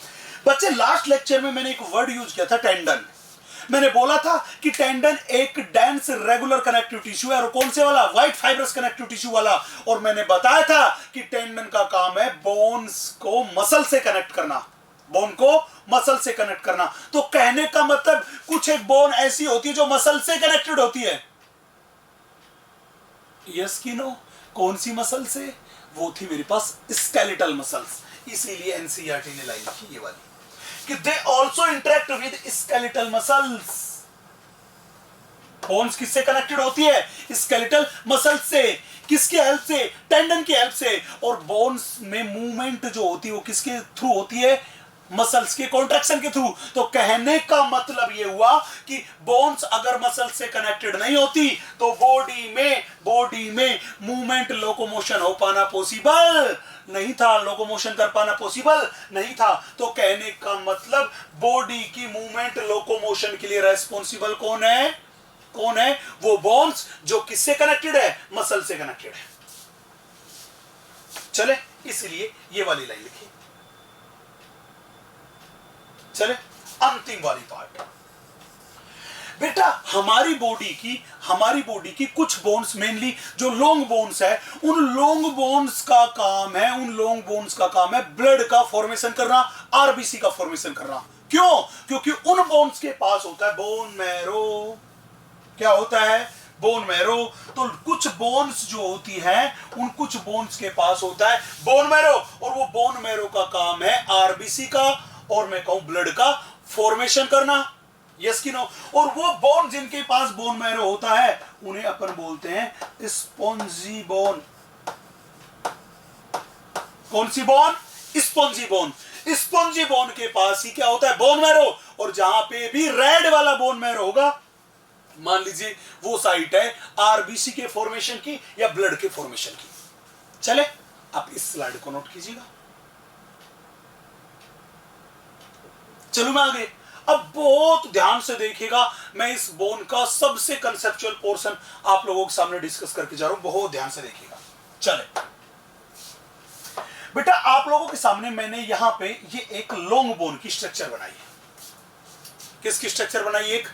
बच्चे लास्ट लेक्चर में मैंने एक वर्ड यूज किया था टेंडन। मैंने बोला था कि टेंडन एक डेंस रेगुलर कनेक्टिव टिश्यू है, और कौन से वाला? व्हाइट फाइब्रस कनेक्टिव टिश्यू वाला। और मैंने बताया था कि टेंडन का काम है बोन्स को मसल से कनेक्ट करना, बोन को मसल से कनेक्ट करना। तो कहने का मतलब कुछ एक बोन ऐसी होती है जो मसल से कनेक्टेड होती है। यस कि नो? कौन सी मसल से? वो थी मेरे पास स्केलेटल मसल्स। इसीलिए एनसीईआरटी ने लाइन लिखी ये वाली कि they also interact with skeletal muscles. Bones किससे कनेक्टेड होती है? स्केलेटल मसल से। किसकी हेल्प से? टेंडन की हेल्प से। और बोन्स में मूवमेंट जो होती है वो किसके थ्रू होती है? मसल्स के कॉन्ट्रैक्शन के थ्रू। तो कहने का मतलब ये हुआ कि बोन्स अगर मसल से कनेक्टेड नहीं होती तो बॉडी में मूवमेंट, लोकोमोशन हो पाना पॉसिबल नहीं था, लोकोमोशन कर पाना पॉसिबल नहीं था। तो कहने का मतलब बॉडी की मूवमेंट, लोकोमोशन के लिए रेस्पॉन्सिबल कौन है? कौन है? वो बोन्स जो किससे कनेक्टेड है? मसल से कनेक्टेड है। चले, इसलिए ये वाली लाइन लिखी। चले अंतिम वाली पार्ट। बेटा हमारी बॉडी की कुछ बोन्स, मेनली जो लॉन्ग बोन्स है, उन लॉन्ग बोन्स का काम है ब्लड का फॉर्मेशन करना, आरबीसी का फॉर्मेशन करना। क्यों? क्योंकि उन बोन्स के पास होता है बोन मैरो। क्या होता है? Bone marrow. तो कुछ बोन्स जो होती है उन कुछ बोन्स के पास होता है बोन मैरो, और वो बोन मैरो का काम है आरबीसी का, और मैं कहूं ब्लड का फॉर्मेशन करना। यस कि नो? और वो बोन जिनके पास बोन मैरो होता है उन्हें अपन बोलते हैं स्पॉन्जी बोन। कौन सी bone? Spongy bone. Spongy bone के पास ही क्या होता है? Bone marrow. और जहां पे भी रेड वाला बोन मैरो होगा, मान लीजिए वो साइट है आरबीसी के फॉर्मेशन की या ब्लड के फॉर्मेशन की। चले, आप इस स्लाइड को नोट कीजिएगा। चलो मैं आगे। अब बहुत ध्यान से देखिएगा, मैं इस बोन का सबसे कंसेप्चुअल पोर्शन आप लोगों के सामने डिस्कस करके जा रहा हूं, बहुत ध्यान से देखिएगा। चले बेटा, आप लोगों के सामने मैंने यहां पे ये एक लॉन्ग बोन की स्ट्रक्चर बनाई है। किसकी स्ट्रक्चर बनाई? एक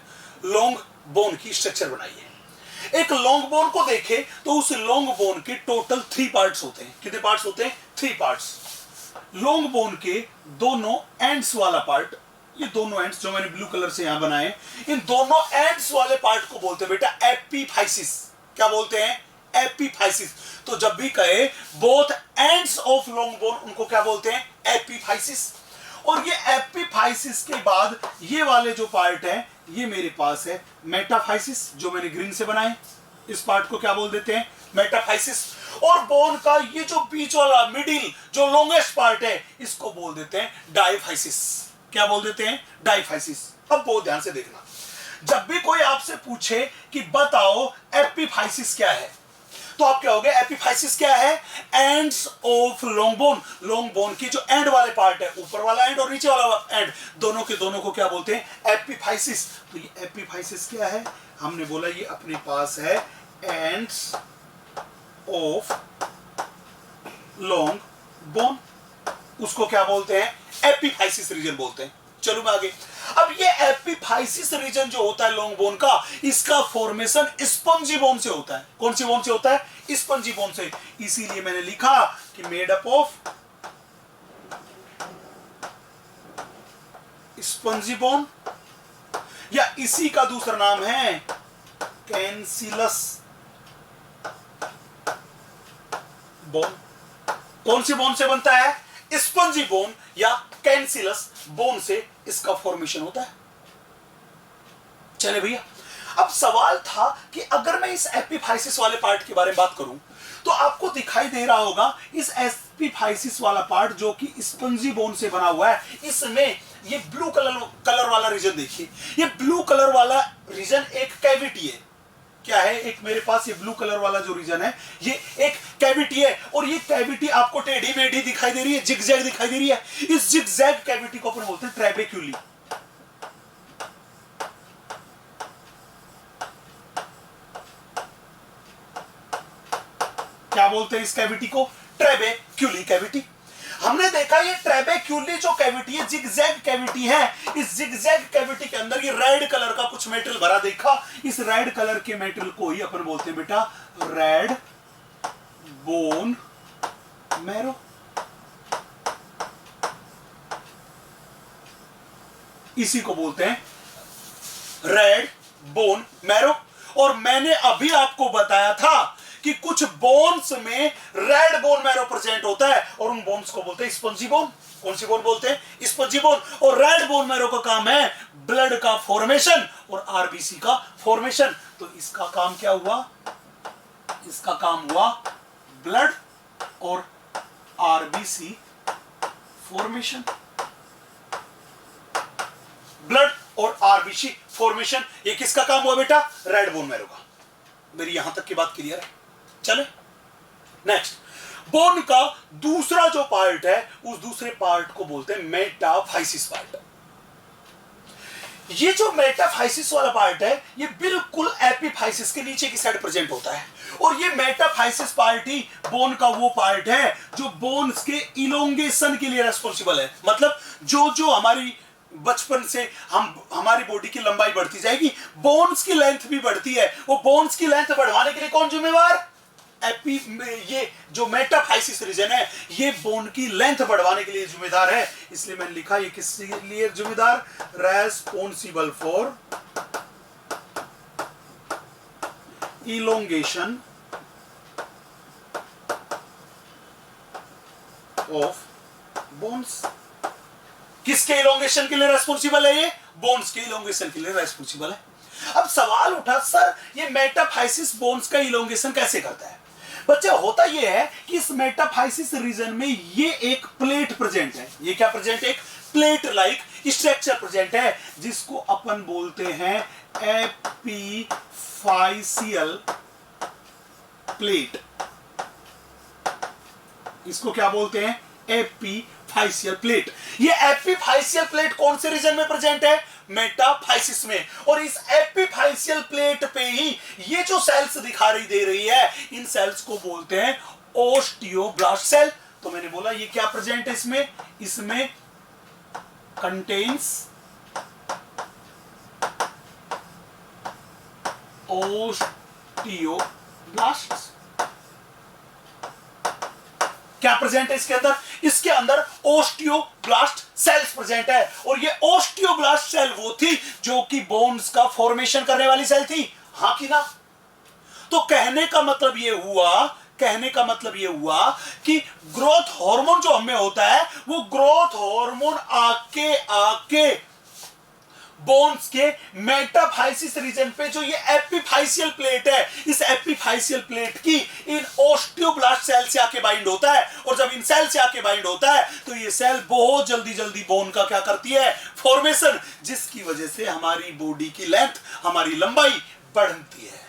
लॉन्ग बोन की स्ट्रक्चर बनाई है। एक लॉन्ग बोन को देखें तो उस लॉन्ग बोन के टोटल 3 पार्ट्स होते हैं। कितने पार्ट्स होते हैं? 3 पार्ट्स। लॉन्ग बोन के दोनों एंड्स वाला पार्ट, ये दोनों एंड्स जो मैंने ब्लू कलर से यहां बनाए, इन दोनों एंड्स वाले पार्ट को बोलते हैं बेटा एपीफाइसिस। क्या बोलते हैं? एपीफाइसिस। तो जब भी कहे both ends of long bone, उनको क्या बोलते हैं? एपीफाइसिस। और ये एपिफाइसिस के बाद ये वाले जो पार्ट है ये मेरे पास है मेटाफाइसिस, जो मैंने ग्रीन से बनाए। इस पार्ट को क्या बोल देते हैं? मेटाफाइसिस। और बोन का ये जो बीच वाला मिडिल जो लॉन्गेस्ट पार्ट है इसको बोल देते हैं डाईफाइसिस। क्या बोल देते हैं? डाईफाइसिस। अब बहुत ध्यान से देखना, जब भी कोई आपसे पूछे कि बताओ एपिफाइसिस क्या है, तो आप क्या होगे? एपिफाइसिस क्या है? Ends of long bone. Long bone की जो एंड वाले पार्ट है, ऊपर वाला एंड और नीचे वाला एंड, दोनों के दोनों को क्या बोलते हैं? एपिफाइसिस। तो ये एपिफाइसिस क्या है? हमने बोला ये अपने पास है एंड्स ऑफ लॉन्ग बोन, उसको क्या बोलते हैं? एपिफाइसिस रीजन बोलते हैं। चलो मैं आगे। अब ये एपिफाइसिस रीजन जो होता है लॉन्ग बोन का, इसका फॉर्मेशन स्पंजी बोन से होता है। कौन सी बोन से होता है? स्पंजी बोन से। इसीलिए मैंने लिखा कि made up of spongy bone, या इसी का दूसरा नाम है कैंसिलस बोन। कौन सी बोन से बनता है? स्पंजी बोन या कैंसिलस बोन से इसका फॉर्मेशन होता है। चले भैया, अब सवाल था कि अगर मैं इस एपिफाइसिस वाले पार्ट के बारे में बात करूं तो आपको दिखाई दे रहा होगा इस एपिफाइसिस वाला पार्ट जो कि स्पंजी बोन से बना हुआ है, इसमें ये ब्लू कलर वाला रीजन देखिए। ये ब्लू कलर वाला रीजन एक कैविटी है। क्या है? एक मेरे पास ये ब्लू कलर वाला जो रीजन है ये एक कैविटी है, और ये कैविटी आपको टेढ़ी मेढ़ी दिखाई दे रही है, जिगजैग दिखाई दे रही है। इस जिगजैग कैविटी को अपन बोलते हैं ट्रैबेक्यूली। क्या बोलते हैं इस कैविटी को? ट्रैबेक्यूली कैविटी। हमने देखा ये ट्रैबेक्यूली जो कैविटी है जिगजैग कैविटी है। इस जिगजैग कैविटी के अंदर ये रेड कलर का कुछ मेटल भरा देखा। इस रेड कलर के मेटल को ही अपन बोलते हैं बेटा रेड बोन मैरो। इसी को बोलते हैं रेड बोन मैरो। और मैंने अभी आपको बताया था कि कुछ बोन्स में रेड बोन मैरो प्रेजेंट होता है और उन बोन्स को बोलते हैं स्पंजी बोन। कौन सी बोन बोलते हैं? Spongy bone. और रेड बोन मैरो का काम है ब्लड का फॉर्मेशन और आरबीसी का फॉर्मेशन। तो इसका काम क्या हुआ? इसका काम हुआ ब्लड और आरबीसी फॉर्मेशन। ब्लड और आरबीसी फॉर्मेशन, ये किसका काम हुआ बेटा? रेड बोन मैरो का। मेरी यहां तक की बात क्लियर है? चले नेक्स्ट। बोन का दूसरा जो पार्ट है उस दूसरे पार्ट को बोलते हैं मेटाफाइसिस पार्ट। ये जो मेटाफाइसिस वाला पार्ट है ये बिल्कुल एपिफाइसिस के नीचे की साइड प्रेजेंट होता है, और ये मेटाफाइसिस पार्ट ही बोन का वो पार्ट है जो बोन्स के इलोंगेशन के लिए रेस्पॉन्सिबल है। मतलब जो जो हमारी बचपन से हमारी बॉडी की लंबाई बढ़ती जाएगी, बोन्स की लेंथ भी बढ़ती है। वो बोन्स की लेंथ बढ़वाने के लिए कौन जिम्मेवार? ये जो मेटाफाइसिस रीजन है ये बोन की लेंथ बढ़वाने के लिए जिम्मेदार है। इसलिए मैंने लिखा ये किसके लिए जिम्मेदार? Responsible for elongation of bones. किसके इलोंगेशन के लिए रेस्पॉन्सिबल है? ये बोन्स के इलोंगेशन के लिए रेस्पॉन्सिबल है। अब सवाल उठा, सर ये मेटाफाइसिस बोन्स का इलोंगेशन कैसे करता है? बच्चे होता ये है कि इस मेटाफाइसिस रीजन में ये एक प्लेट प्रेजेंट है। ये क्या प्रेजेंट है? एक प्लेट लाइक स्ट्रक्चर प्रेजेंट है जिसको अपन बोलते हैं एपिफाइसियल प्लेट। इसको क्या बोलते हैं? एपिफाइसियल प्लेट। ये एपिफाइसियल प्लेट कौन से रीजन में प्रेजेंट है? मेटाफाइसिस में। और इस एपिफाइसियल प्लेट पे ही ये जो सेल्स दिखाई दे रही है इन सेल्स को बोलते हैं ओस्टियोब्लास्ट सेल। तो मैंने बोला ये क्या प्रेजेंट है इसमें? इसमें कंटेन्स ओस्टियोब्लास्ट। क्या प्रेजेंट है इसके अंदर? इसके अंदर ओस्टियोब्लास्ट सेल्स प्रेजेंट है, और ये ओस्टियोब्लास्ट सेल वो थी जो कि बोन्स का फॉर्मेशन करने वाली सेल थी। हाँ कि ना? तो कहने का मतलब ये हुआ कहने का मतलब ये हुआ कि ग्रोथ हार्मोन जो हमें होता है वो ग्रोथ हार्मोन आके आके बोन्स के मेटाफाइसिस रीजन पे, जो ये एपिफाइसियल प्लेट है, इस एपिफाइसियल प्लेट की इन ओस्टियोब्लास्ट सेल से आके बाइंड होता है। और जब इन सेल से आके बाइंड होता है तो ये सेल बहुत जल्दी जल्दी बोन का क्या करती है, फॉर्मेशन, जिसकी वजह से हमारी बॉडी की लेंथ, हमारी लंबाई बढ़ती है।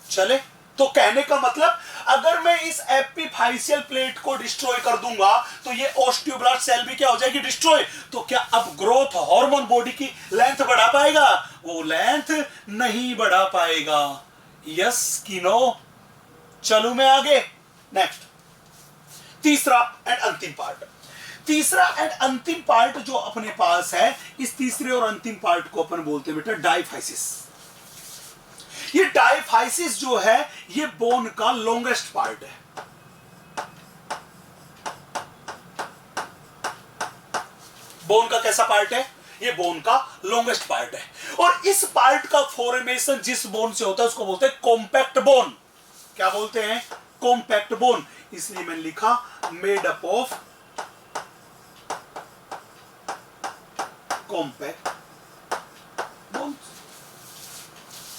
चले, तो कहने का मतलब अगर मैं इस एपिफाइसियल प्लेट को डिस्ट्रॉय कर दूंगा तो ये ओस्टियोब्लास्ट सेल भी क्या हो जाएगी, डिस्ट्रॉय। तो क्या अब ग्रोथ हार्मोन बॉडी की लेंथ बढ़ा पाएगा? वो लेंथ नहीं बढ़ा पाएगा। यस कि नो? चलू मैं आगे। नेक्स्ट, तीसरा एंड अंतिम पार्ट। तीसरा एंड अंतिम पार्ट जो अपने पास है, इस तीसरे और अंतिम पार्ट को अपन बोलते हैं बेटा डायफाइसिस। ये डायफाइसिस जो है ये बोन का लॉन्गेस्ट पार्ट है। बोन का कैसा पार्ट है? ये बोन का लॉन्गेस्ट पार्ट है। और इस पार्ट का फॉर्मेशन जिस बोन से होता है उसको बोलते हैं कॉम्पैक्ट बोन। क्या बोलते हैं? Compact bone. इसलिए मैंने लिखा made up of compact bone.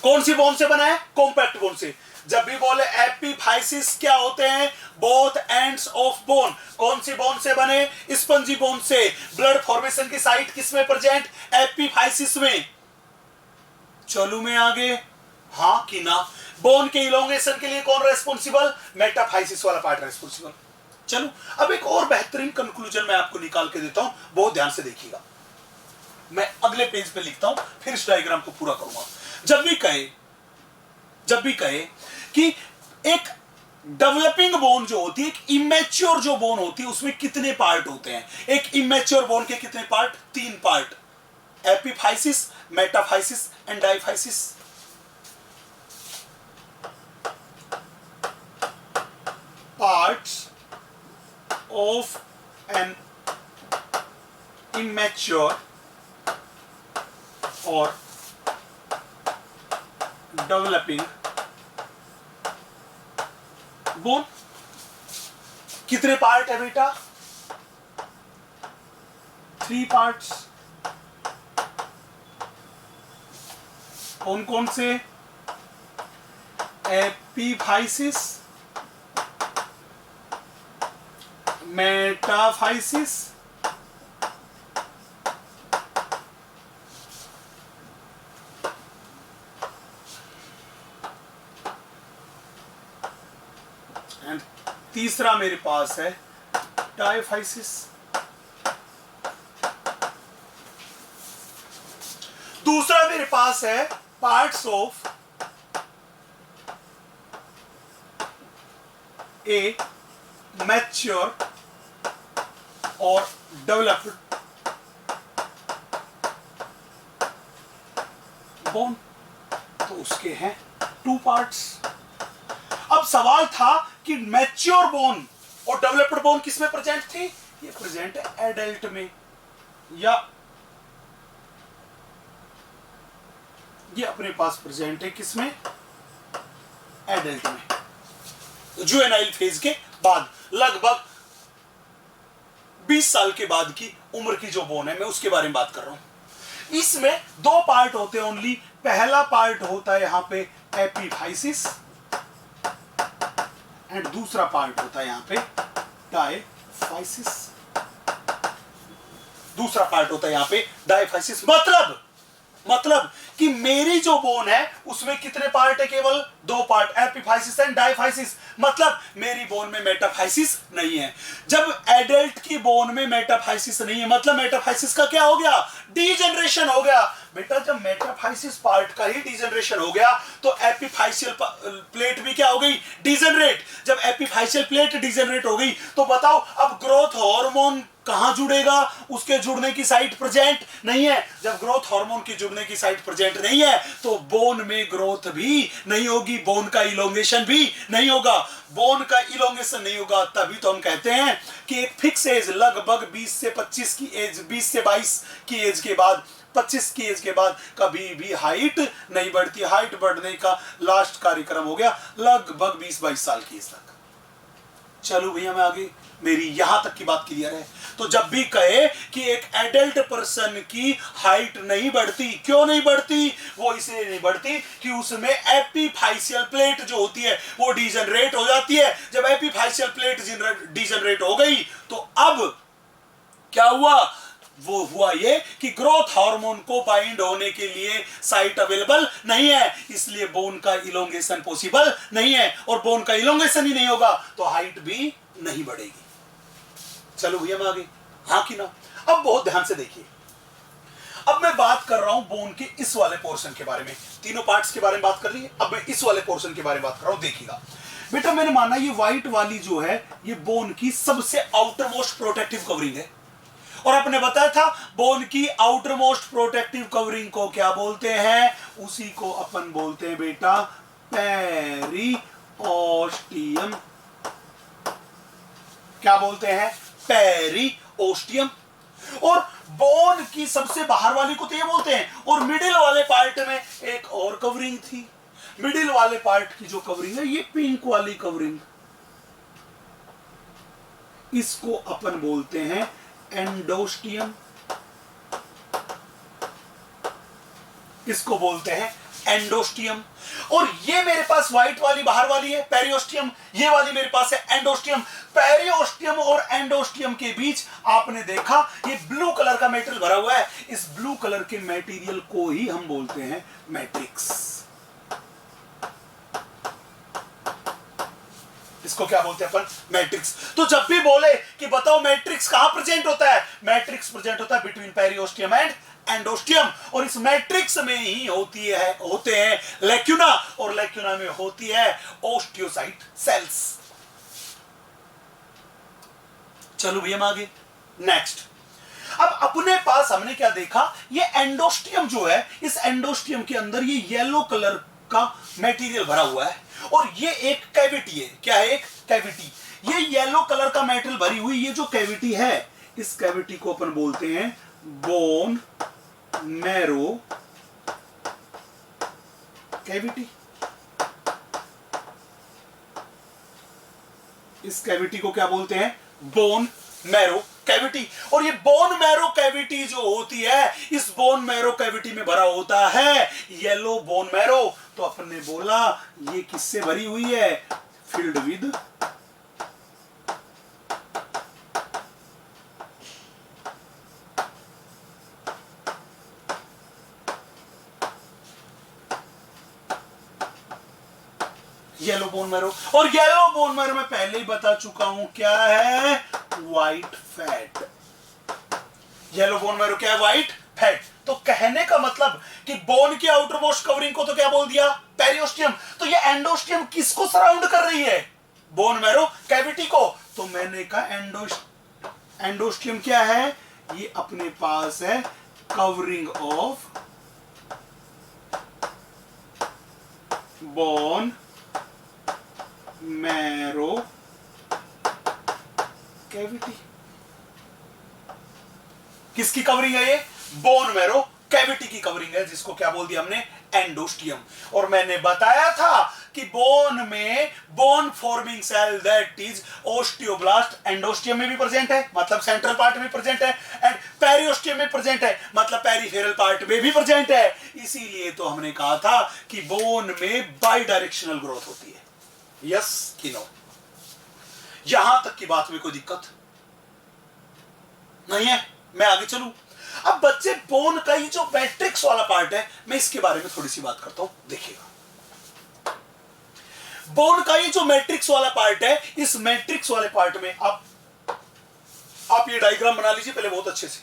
कौन सी बोन से बना है? कॉम्पैक्ट बोन से। जब भी बोले एपिफाइसिस क्या होते हैं? Both ends of bone. कौन सी बोन से बने? स्पंजी बोन से। ब्लड फॉर्मेशन की साइट किसमें प्रेजेंट? एपिफाइसिस में। चलू मैं आगे, हां कि ना? बोन के इलोंगेशन के लिए कौन रेस्पॉन्सिबल? मेटाफाइसिस वाला पार्ट रेस्पॉन्सिबल। चलो अब एक और बेहतरीन कंक्लूजन मैं आपको निकाल के देता हूं, बहुत ध्यान से देखिएगा। मैं अगले पेज पे लिखता हूं, फिर इस डायग्राम को पूरा करूंगा। जब भी कहे कि एक डेवलपिंग बोन जो होती है, एक इमेच्योर जो बोन होती है, उसमें कितने पार्ट होते हैं? एक इमेच्योर बोन के कितने part? 3 part. Epiphysis, metaphysis and diaphysis. Parts of an immature or developing bone। कितने पार्ट है बेटा? 3 पार्ट्स। कौन कौन से? एपिफाइसिस, मेटाफाइसिस एंड तीसरा मेरे पास है डायफाइसिस। दूसरा मेरे पास है पार्ट्स ऑफ ए मैच्योर और डेवलप्ड बोन। तो उसके हैं 2 पार्ट्स। अब सवाल था कि मैच्योर बोन और डेवलप्ड बोन किसमें प्रेजेंट थी? ये प्रेजेंट है एडल्ट में, या ये अपने पास प्रेजेंट है किसमें? एडल्ट में। जुवेनाइल फेज के बाद, लगभग 20 साल के बाद की उम्र की जो बोन है, मैं उसके बारे में बात कर रहा हूं। इसमें 2 पार्ट होते हैं ओनली। पहला पार्ट होता है यहां पे एपिफाइसिस एंड दूसरा पार्ट होता है यहां पे डायफाइसिस। दूसरा पार्ट होता है यहां पे डायफाइसिस। मतलब कि मेरी जो बोन है उसमें कितने पार्ट है? केवल 2 पार्ट, एपिफाइसिस एंड डायफाइसिस। मतलब मेरी बोन में मेटाफाइसिस नहीं है। जब एडल्ट की बोन में मेटाफाइसिस नहीं है, मतलब मेटाफाइसिस का क्या हो गया? डीजनरेशन हो गया। बेटा जब मेटाफाइसिस पार्ट का ही डीजनरेशन हो गया तो एपिफाइसियल प्लेट भी क्या हो गई? डीजनरेट। जब एपिफाइसियल प्लेट डीजनरेट हो गई तो बताओ अब ग्रोथ हार्मोन कहां जुड़ेगा? उसके जुड़ने की साइट प्रेजेंट नहीं है। जब ग्रोथ हार्मोन की जुड़ने की साइट प्रेजेंट नहीं है तो बोन में ग्रोथ भी नहीं होगी, बोन का इलोंगेशन भी नहीं होगा। बोन का इलोंगेशन नहीं होगा तभी तो हम कहते हैं कि एक फिक्स एज, लगभग 20 से 25 की एज, 20 से 22 की एज के बाद, 25 की एज के बाद कभी भी हाइट नहीं बढ़ती। हाइट बढ़ने का लास्ट कार्यक्रम हो गया लगभग 20-22 साल की एज तक। चलो भैया मैं आगे, मेरी यहां तक की बात क्लियर है। तो जब भी कहे कि एक एडल्ट पर्सन की हाइट नहीं बढ़ती, क्यों नहीं बढ़ती? वो इसलिए नहीं बढ़ती कि उसमें एपिफाइशियल प्लेट जो होती है वो डिजनरेट हो जाती है। जब एपिफाइशियल प्लेट डिजनरेट हो गई तो अब क्या हुआ? वो हुआ ये कि ग्रोथ हार्मोन को बाइंड होने के लिए साइट अवेलेबल नहीं है, इसलिए बोन का इलोंगेशन पॉसिबल नहीं है, और बोन का इलोंगेशन ही नहीं होगा तो हाइट भी नहीं बढ़ेगी। चलो भैया मैं आगे, हाँ कि ना? अब बहुत ध्यान से देखिए, अब मैं बात कर रहा हूं बोन के इस वाले पोर्शन के बारे में। तीनों पार्ट्स के बारे में बात कर ली, अब मैं इस वाले पोर्शन के बारे में बात कर रहा हूं। देखिएगा बेटा, मैंने माना ये व्हाइट वाली जो है ये बोन की सबसे आउटर मोस्ट प्रोटेक्टिव कवरिंग है, और आपने बताया था बोन की आउटर मोस्ट प्रोटेक्टिव कवरिंग को क्या बोलते हैं? उसी को अपन बोलते हैं बेटा पेरिओस्टियम। क्या बोलते हैं? पेरिओस्टियम। और बोन की सबसे बाहर वाली को तो ये बोलते हैं, और मिडिल वाले पार्ट में एक और कवरिंग थी। मिडिल वाले पार्ट की जो कवरिंग है ये पिंक वाली कवरिंग, इसको अपन बोलते हैं एंडोस्टियम। इसको बोलते हैं एंडोस्टियम। और ये मेरे पास व्हाइट वाली बाहर वाली है पेरिओस्टियम, ये वाली मेरे पास है एंडोस्टियम। पेरिओस्टियम और एंडोस्टियम के बीच आपने देखा ये ब्लू कलर का मेटेरियल भरा हुआ है, इस ब्लू कलर के मेटेरियल को ही हम बोलते हैं मैट्रिक्स। इसको क्या बोलते हैं अपन? मैट्रिक्स। तो जब भी बोले कि बताओ मैट्रिक्स कहां प्रेजेंट होता है, मैट्रिक्स प्रेजेंट होता है बिटवीन पेरिओस्टियम एंड एंडोस्टियम, और इस मैट्रिक्स में ही होते हैं लैक्यूना, और लैक्यूना में होती है ओस्टियोसाइट सेल्स। चलो भैया हम आगे, नेक्स्ट। अब अपने पास हमने क्या देखा, ये एंडोस्टियम जो है, इस एंडोस्टियम के अंदर ये येलो कलर का मटेरियल भरा हुआ है, और ये एक कैविटी है। क्या है? एक कैविटी। ये येलो कलर का मेटेरियल भरी हुई ये जो कैविटी है, इस कैविटी को अपन बोलते हैं बोन मैरो कैविटी। इस कैविटी को क्या बोलते हैं? Bone marrow cavity. और ये बोन मैरो कैविटी जो होती है, इस बोन मैरो कैविटी में भरा होता है येलो बोन मैरो। तो अपन ने बोला ये किससे भरी हुई है? Filled with yellow bone marrow. और येलो बोन मैरो मैं पहले ही बता चुका हूं क्या है? White fat. Yellow bone marrow क्या है? White fat. तो कहने का मतलब कि बोन की आउटर मोस्ट कवरिंग को तो क्या बोल दिया? पेरिओस्टियम। तो ये एंडोस्टियम किसको सराउंड कर रही है? बोन मैरो कैविटी को। तो मैंने कहा एंडोस्टियम क्या है? ये अपने पास है covering of bone marrow cavity. किसकी कवरिंग है ये? बोन मैरो कैविटी की कवरिंग है, जिसको क्या बोल दिया हमने? एंडोस्टियम। और मैंने बताया था कि बोन में bone forming cell that is osteoblast endosteum में भी प्रेजेंट है, मतलब सेंट्रल पार्ट में प्रेजेंट है, एंड पेरिओस्टियम में प्रेजेंट है, मतलब पेरिफेरल पार्ट में भी प्रेजेंट है। इसीलिए तो हमने कहा था कि बोन में बाई डायरेक्शनल ग्रोथ होती है। यस कि नो? यहां तक की बात में कोई दिक्कत नहीं है? मैं आगे चलूं। अब बच्चे बोन का ही जो मैट्रिक्स वाला पार्ट है, मैं इसके बारे में थोड़ी सी बात करता हूं। देखिएगा, बोन का ही जो मैट्रिक्स वाला पार्ट है, इस मैट्रिक्स वाले पार्ट में आप ये डायग्राम बना लीजिए पहले बहुत अच्छे से।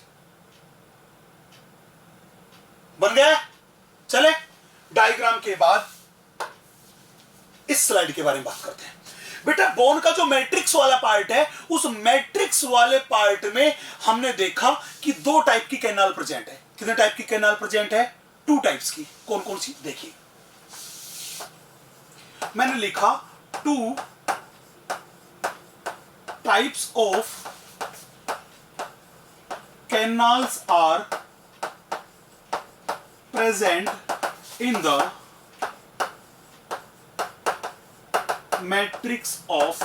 बन गया? चले डायग्राम के बाद इस स्लाइड के बारे में बात करते हैं। बेटा बोन का जो मैट्रिक्स वाला पार्ट है, उस मैट्रिक्स वाले पार्ट में हमने देखा कि दो टाइप की कैनाल प्रेजेंट है। कितने टाइप की कैनाल प्रेजेंट है? 2 टाइप्स की। कौन कौन सी? देखिए, मैंने लिखा 2 types of canals are present in the matrix of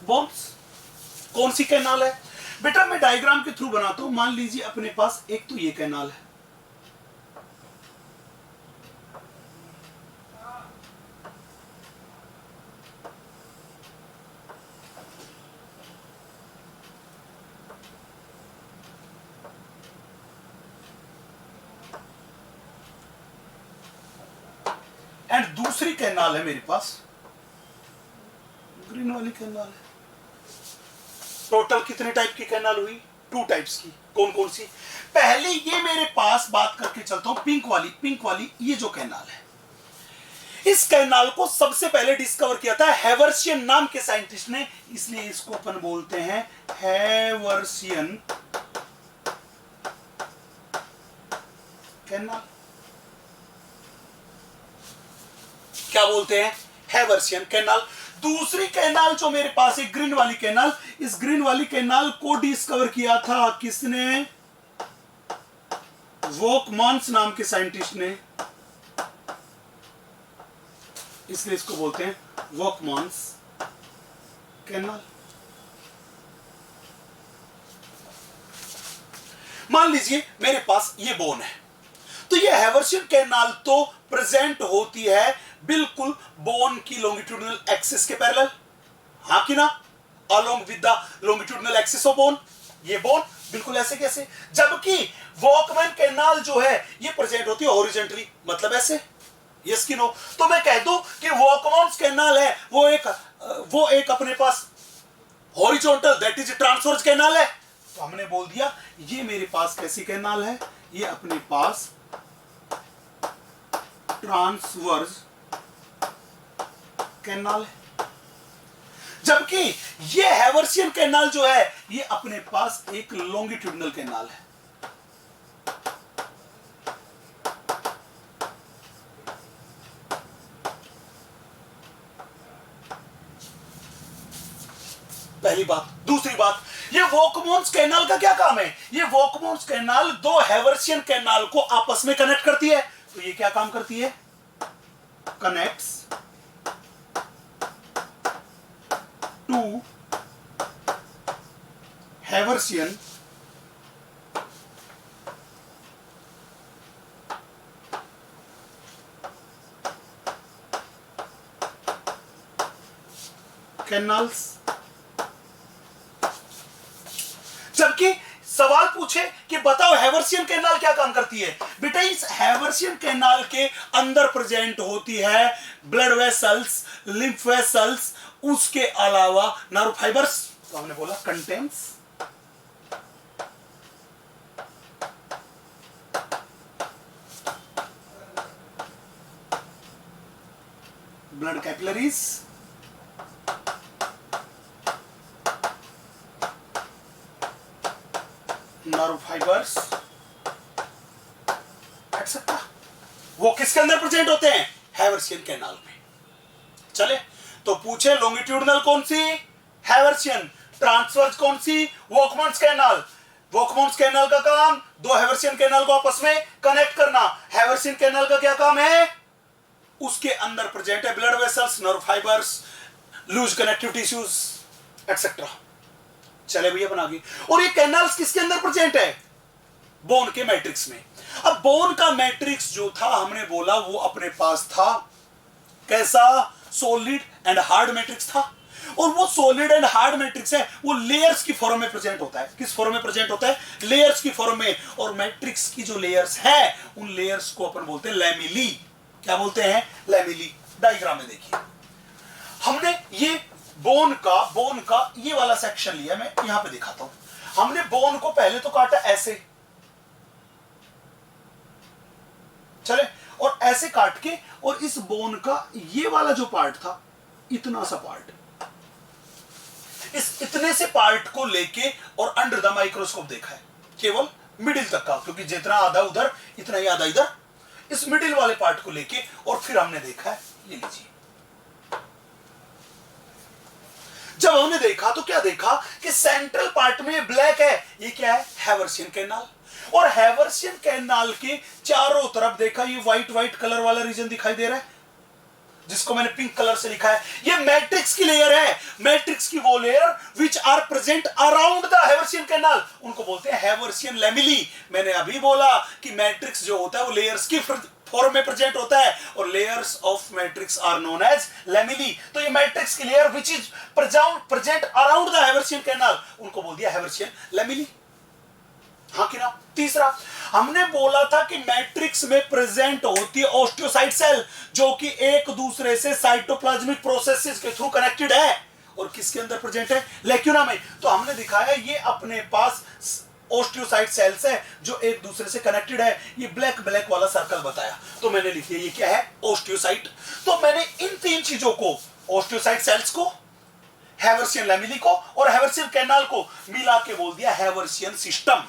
bones. कौन सी कैनाल है बेटा, मैं डायग्राम के थ्रू बनाता हूं। मान लीजिए अपने पास एक तो ये कैनाल है, एंड दूसरी कैनाल है मेरे पास, ग्रीन वाली कैनाल है। टोटल कितने टाइप की कैनाल हुई? 2 टाइप्स की। कौन कौन सी? पहले ये मेरे पास बात करके चलता हूं, पिंक वाली ये जो कैनाल है, इस कैनाल को सबसे पहले डिस्कवर किया था हैवर्सियन नाम के साइंटिस्ट ने, इसलिए इसको अपन बोलते हैं हैवर्सियन कैनाल। क्या बोलते हैं? Haversian canal. दूसरी कैनाल जो मेरे पास है ग्रीन वाली कैनाल, इस ग्रीन वाली कैनाल को डिस्कवर किया था किसने? वोकमॉन्स नाम के साइंटिस्ट ने, इसलिए इसको बोलते हैं वोकमॉन्स कैनाल। मान लीजिए मेरे पास ये बोन है, तो ये हैवर्सियन कैनाल तो प्रेजेंट होती है बिल्कुल बोन की लॉन्गिट्यूडिनल एक्सिस के पैरेलल, हाँ कि ना? Along with the longitudinal axis of bone. ये बोन बिल्कुल ऐसे कैसे, जबकि वॉकमैन कैनाल जो है ये प्रेजेंट होती है हॉरिजॉन्टली, मतलब ऐसे। यस कि नो? तो मैं कह दूं कि वॉकमैन कैनाल है वो एक अपने पास horizontal, that is transverse canal है। तो हमने बोल दिया ये मेरे पास कैसी कैनाल है? ये अपने पास ट्रांसवर्स कैनाल है, जबकि ये हैवर्सियन कैनाल जो है ये अपने पास एक लॉन्गिट्यूडिनल कैनाल है। पहली बात। दूसरी बात, ये वॉकमॉन्स कैनाल का क्या काम है? ये वॉकमॉन्स कैनाल दो हैवर्सियन कैनाल को आपस में कनेक्ट करती है। तो ये क्या काम करती है? Connects to Haversian canals. जबकि सवाल पूछे कि बताओ हैवर्सियन कैनाल क्या काम करती है, बेटा इस हैवर्सियन कैनाल के अंदर प्रेजेंट होती है ब्लड वेसल्स, लिम्फ वेसल्स, उसके अलावा नर्व फाइबर्स। तो हमने बोला contains blood capillaries, nerve fibres etcetera. वो किसके अंदर प्रेजेंट होते हैं? हैवर्सियन कैनाल में। चले तो पूछे लॉन्गिट्यूडिनल कौन सी? हैवर्सियन। ट्रांसवर्स कौन सी? वॉकमॉन्स कैनाल। वॉकमॉन्स कैनाल का काम दो हैवर्सियन कैनाल को आपस में कनेक्ट करना। हैवर्सियन कैनाल का क्या काम है? उसके अंदर प्रेजेंट है blood vessels, nerve fibres, loose connective tissues etcetera. चले भैया बना गई। और ये कैनाल्स किसके अंदर प्रेजेंट है? बोन के मैट्रिक्स में। अब बोन का मैट्रिक्स जो था हमने बोला वो अपने पास था कैसा? सॉलिड एंड हार्ड मैट्रिक्स था। और वो सॉलिड एंड हार्ड मैट्रिक्स है वो लेयर्स की फॉर्म में प्रेजेंट होता है। किस फॉर्म में प्रेजेंट होता है? लेयर्स की फॉर्म में। और मैट्रिक्स की जो लेयर्स है उन लेयर्स को अपन बोलते हैं लैमिली। क्या बोलते हैं? लैमिली। डायग्राम में देखिए, हमने ये बोन का ये वाला सेक्शन लिया, मैं यहां पे दिखाता हूं। हमने बोन को पहले तो काटा ऐसे, चले, और ऐसे काट के, और इस बोन का ये वाला जो पार्ट था, इतना सा पार्ट, इस इतने से पार्ट को लेके और अंडर द माइक्रोस्कोप देखा है, केवल मिडिल तक का, क्योंकि जितना आधा उधर इतना ही आधा इधर, इस मिडिल वाले पार्ट को लेके, और फिर हमने देखा है, ये लीजिए। जब हमने देखा तो क्या देखा कि सेंट्रल पार्ट में ब्लैक है, ये क्या है? Haversian canal. और हैवर्सियन कैनाल के चारों तरफ देखा, ये व्हाइट व्हाइट कलर वाला रीजन दिखाई दे रहा है, जिसको मैंने पिंक कलर से लिखा है, ये मैट्रिक्स की लेयर है। मैट्रिक्स की वो layer which are present around the Haversian canal, उनको बोलते हैं हैवर्सियन लैमेली। मैंने अभी बोला कि मैट्रिक्स जो होता है वो लेयर्स की फॉर्म में प्रेजेंट होता है और layers of matrix are known as lamellae. तो ये मैट्रिक्स की layer which is present around the Haversian canal, उनको बोल दिया हैवर्सियन लैमेली। हाँ कि ना। तीसरा, हमने बोला था कि मैट्रिक्स में प्रेजेंट होती है ऑस्टियोसाइट सेल, जो कि एक दूसरे से साइटोप्लाज्मिक प्रोसेसेस के थ्रू कनेक्टेड है। और किसके अंदर प्रेजेंट है? लैक्यूना में। तो हमने दिखाया ये अपने पास ऑस्टियोसाइट सेल्स है जो एक दूसरे से कनेक्टेड है। ये ब्लैक ब्लैक वाला सर्कल बताया, तो मैंने लिख दिया ये क्या है? ऑस्टियोसाइट। तो मैंने इन तीन चीजों को, ऑस्टियोसाइट सेल्स को, हैवर्सियन लैमेली को और हैवर्सियन कैनाल को मिला के बोल दिया हैवर्सियन सिस्टम।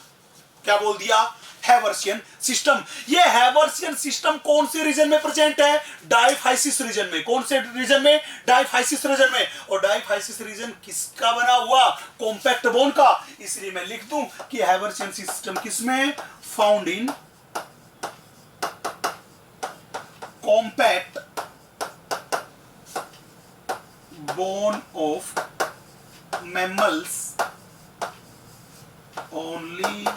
क्या बोल दिया? Haversian system. ये हैवर्सियन सिस्टम कौन से रीजन में प्रेजेंट है? डायफाइसिस रीजन में। कौन से रीजन में? डायफाइसिस रीजन में। और डायफाइसिस रीजन किसका बना हुआ? कॉम्पैक्ट बोन का। इसलिए मैं लिख दूं कि हैवर्सियन सिस्टम किसमें? Found in compact bone of mammals only.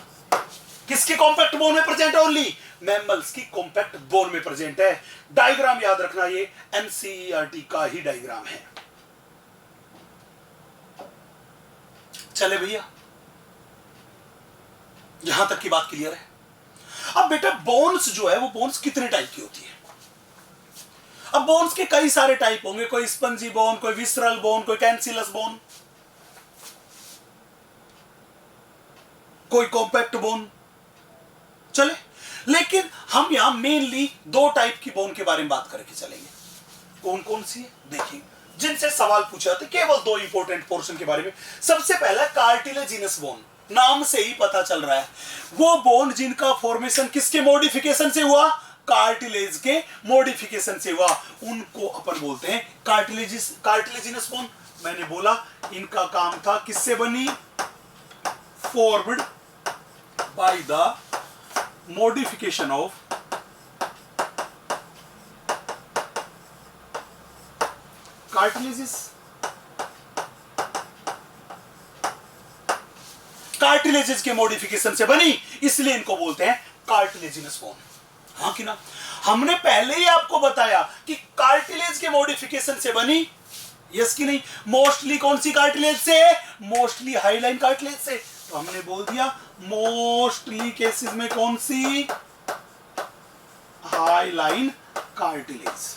किसकी कॉम्पैक्ट बोन में प्रेजेंट है? ओनली मैमल्स की कॉम्पैक्ट बोन में प्रेजेंट है। डायग्राम याद रखना, ये एनसीईआरटी का ही डायग्राम है। चले भैया, यहां तक की बात क्लियर है। अब बेटा बोन्स जो है वो बोन्स कितने टाइप की होती है? अब बोन्स के कई सारे टाइप होंगे, कोई स्पंजी बोन, कोई विसरल बोन, कोई कैंसिलस बोन, कोई कॉम्पैक्ट बोन। चले, लेकिन हम यहां मेनली दो टाइप की बोन के बारे में बात करके चलेंगे। कौन कौन सी है देखिए, जिनसे सवाल पूछा था, केवल दो इंपॉर्टेंट पोर्शन के बारे में। सबसे पहला कार्टिलेजिनस बोन, नाम से ही पता चल रहा है वो बोन जिनका फॉर्मेशन किसके मॉडिफिकेशन से हुआ? कार्टिलेज के मॉडिफिकेशन से हुआ, उनको अपन बोलते हैं कार्टिलेजिनस बोन। मैंने बोला इनका काम था किससे बनी? Formed by the modification of cartilages। Cartilages के मॉडिफिकेशन से बनी, इसलिए इनको बोलते हैं कार्टिलेजिनस बोन। हाँ कि ना। हमने पहले ही आपको बताया कि कार्टिलेज के मॉडिफिकेशन से बनी, यस कि नहीं? मोस्टली कौन सी कार्टिलेज से? मोस्टली हाईलाइन कार्टिलेज से। तो हमने बोल दिया मोस्टली केसेस में कौन सी? Hyaline cartilage.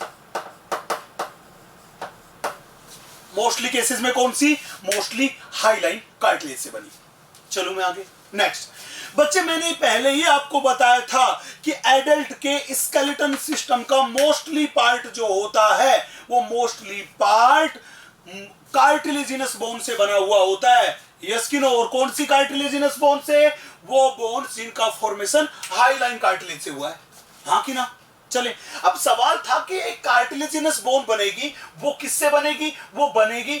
मोस्टली केसेस में कौन सी? मोस्टली हाईलाइन कार्टिलेज से बनी। चलो मैं आगे नेक्स्ट। बच्चे मैंने पहले ही आपको बताया था कि एडल्ट के स्केलेटन सिस्टम का मोस्टली पार्ट जो होता है वो मोस्टली पार्ट कार्टिलेजिनस बोन से बना हुआ होता है, यस कि नो? और कौन सी कार्टिलेजिनस बोन से? वो बोन जिनका फॉर्मेशन हाईलाइन कार्टिलेज से हुआ है। हाँ कि ना। चले, अब सवाल था कि एक कार्टिलेजिनस बोन बनेगी, वो किससे बनेगी? वो बनेगी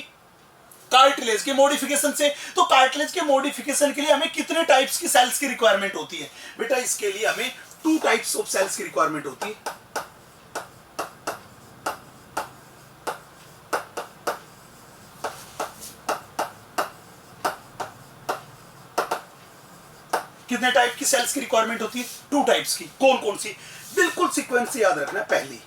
कार्टिलेज के मॉडिफिकेशन से। तो कार्टिलेज के मॉडिफिकेशन के लिए हमें कितने टाइप्स की सेल्स की रिक्वायरमेंट होती है? बेटा इसके लिए हमें 2 टाइप्स ऑफ सेल्स की रिक्वायरमेंट होती है। कितने टाइप की सेल्स की रिक्वायरमेंट होती है? 2 टाइप्स की। कौन कौन सी? बिल्कुल सीक्वेंस से याद रखना। पहली,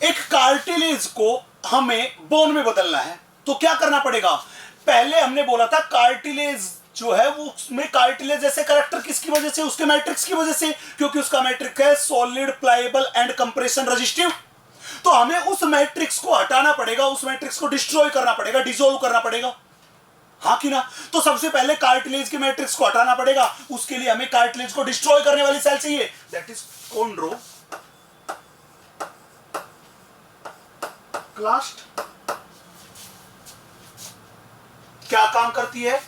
एक कार्टिलेज को हमें बोन में बदलना है तो क्या करना पड़ेगा? पहले हमने बोला था कार्टिलेज जो है वो, उसमें कार्टिलेज जैसे कैरेक्टर किसकी वजह से? उसके मैट्रिक्स की वजह से, क्योंकि उसका मैट्रिक है solid, pliable and compression resistive. तो हमें उस मैट्रिक्स को हटाना पड़ेगा, उस मैट्रिक्स को डिस्ट्रॉय करना पड़ेगा, डिसॉल्व करना पड़ेगा। हाँ कि ना। तो सबसे पहले कार्टिलेज के मैट्रिक्स को हटाना पड़ेगा, उसके लिए हमें कार्टिलेज को डिस्ट्रॉय करने वाली सेल चाहिए, दैट इज कोंड्रो क्लास्ट। क्या काम करती है?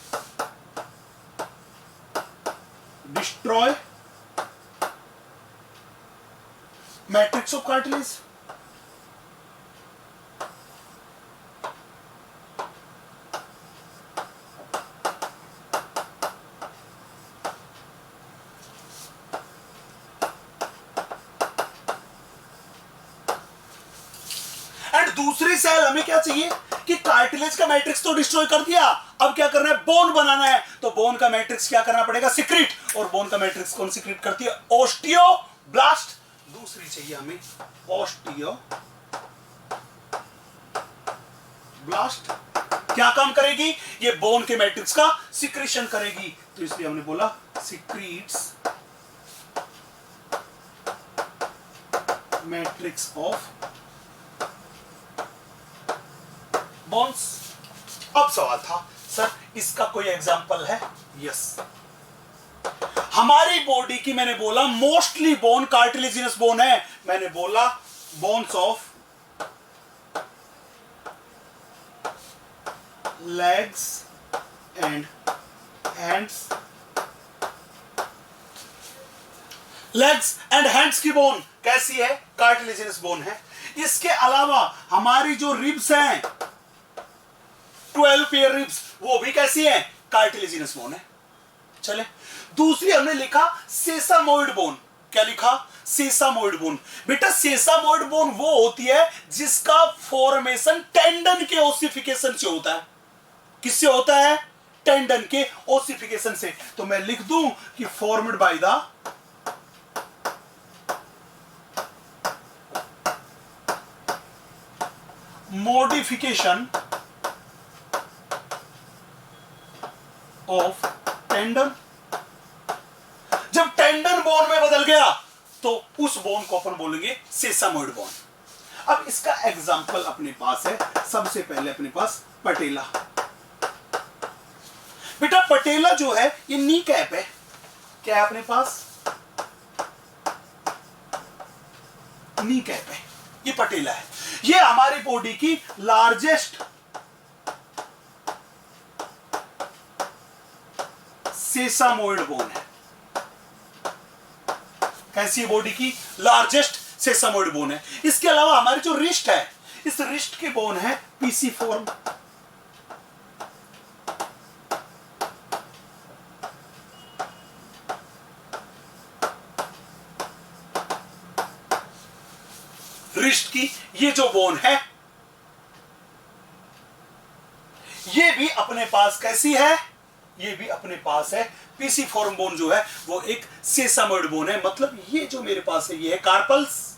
Destroy matrix of cartilage. दूसरी सेल हमें क्या चाहिए कि कार्टिलेज का मैट्रिक्स तो डिस्ट्रॉय कर दिया, अब क्या करना है, बोन बनाना है। तो बोन का मैट्रिक्स क्या करना पड़ेगा, सिक्रीट। और बोन का मैट्रिक्स कौन सिक्रीट करती है, ओस्टियोब्लास्ट। दूसरी चाहिए हमें ओस्टियोब्लास्ट। क्या काम करेगी, ये बोन के मैट्रिक्स का सिक्रीशन करेगी, तो इसलिए हमने बोला सिक्रीट्स मैट्रिक्स ऑफ बोन्स। अब सवाल था सर इसका कोई एग्जांपल है, यस। हमारी बॉडी की मैंने बोला मोस्टली बोन कार्टिलेजिनस बोन है, मैंने बोला bones of legs and hands। legs and hands की बोन कैसी है, कार्टिलेजिनस बोन है। इसके अलावा हमारी जो रिब्स हैं 12 पेयर रिब्स, वो भी कैसी है, कार्टिलेजिनस बोन है। चले दूसरी हमने लिखा सेसामोइड बोन। क्या लिखा, सेसामोइड बोन। बेटा सेसामोइड बोन वो होती है जिसका फॉर्मेशन टेंडन के ओसिफिकेशन से होता है। किससे होता है, टेंडन के ओसिफिकेशन से। तो मैं लिख दूं कि formed by the modification of tendon. जब टेंडन बोन में बदल गया तो उस बोन को अपन बोलेंगे सेसामोइड बोन। अब इसका एग्जांपल अपने पास है, सबसे पहले अपने पास पटेला। बेटा पटेला जो है ये नी कैप है, क्या है अपने पास, नी कैप है, ये पटेला है। ये हमारी बॉडी की लार्जेस्ट सेसामोइड बोन है। कैसी बॉडी की लार्जेस्ट सेसामोइड बोन है। इसके अलावा हमारी जो रिस्ट है, इस रिस्ट की बोन है पीसीफॉर्म। रिस्ट की ये जो बोन है ये भी अपने पास कैसी है, ये भी अपने पास है पीसीफॉर्म बोन जो है वो एक सेसामोइड बोन है। मतलब ये जो मेरे पास है ये है कार्पल्स,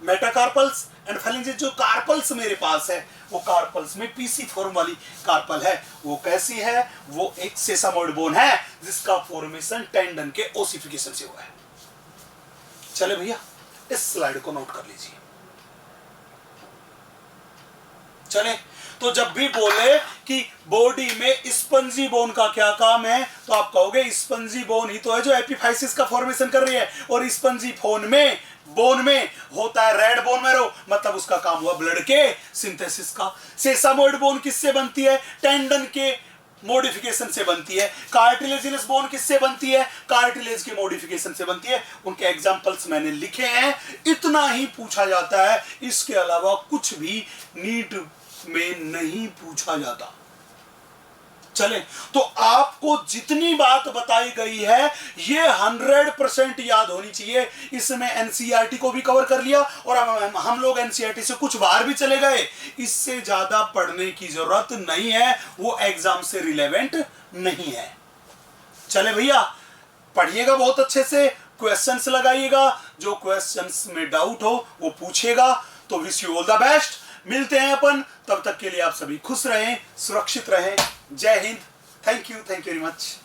मेटाकार्पल्स एंड फेलिंजेस। जो कार्पल्स मेरे पास है वो कार्पल्स में पीसीफॉर्म वाली कार्पल है, वो कैसी है, वो एक सेसामोइड बोन है जिसका फॉर्मेशन टेंडन के ओसिफिकेशन से हुआ है। चले भैया इस स्लाइड को नोट कर लीजिए। चले तो जब भी बोले कि बॉडी में स्पंजी बोन का क्या काम है तो आप कहोगे स्पंजी बोन ही तो है जो एपिफाइसिस का फॉर्मेशन कर रही है, और स्पंजी बोन में होता है रेड बोन मैरो, मतलब उसका काम हुआ ब्लड के सिंथेसिस का। सेसामोइड बोन किससे बनती है, टेंडन के मॉडिफिकेशन से बनती है। कार्टिलेजिनस बोन किससे बनती है, कार्टिलेज के मॉडिफिकेशन से बनती है। उनके एग्जांपल्स मैंने लिखे हैं। इतना ही पूछा जाता है, इसके अलावा कुछ भी नीट में नहीं पूछा जाता। चले तो आपको जितनी बात बताई गई है ये 100% याद होनी चाहिए। इसमें एनसीईआरटी को भी कवर कर लिया और हम लोग एनसीईआरटी से कुछ बाहर भी चले गए। इससे ज्यादा पढ़ने की जरूरत नहीं है, वो एग्जाम से रिलेवेंट नहीं है। चले भैया पढ़िएगा बहुत अच्छे से, क्वेश्चंस लगाइएगा, जो क्वेश्चंस में डाउट हो वो पूछिएगा। तो wish you all the best. मिलते हैं अपन, तब तक के लिए आप सभी खुश रहें, सुरक्षित रहें। जय Hind. Thank you very much.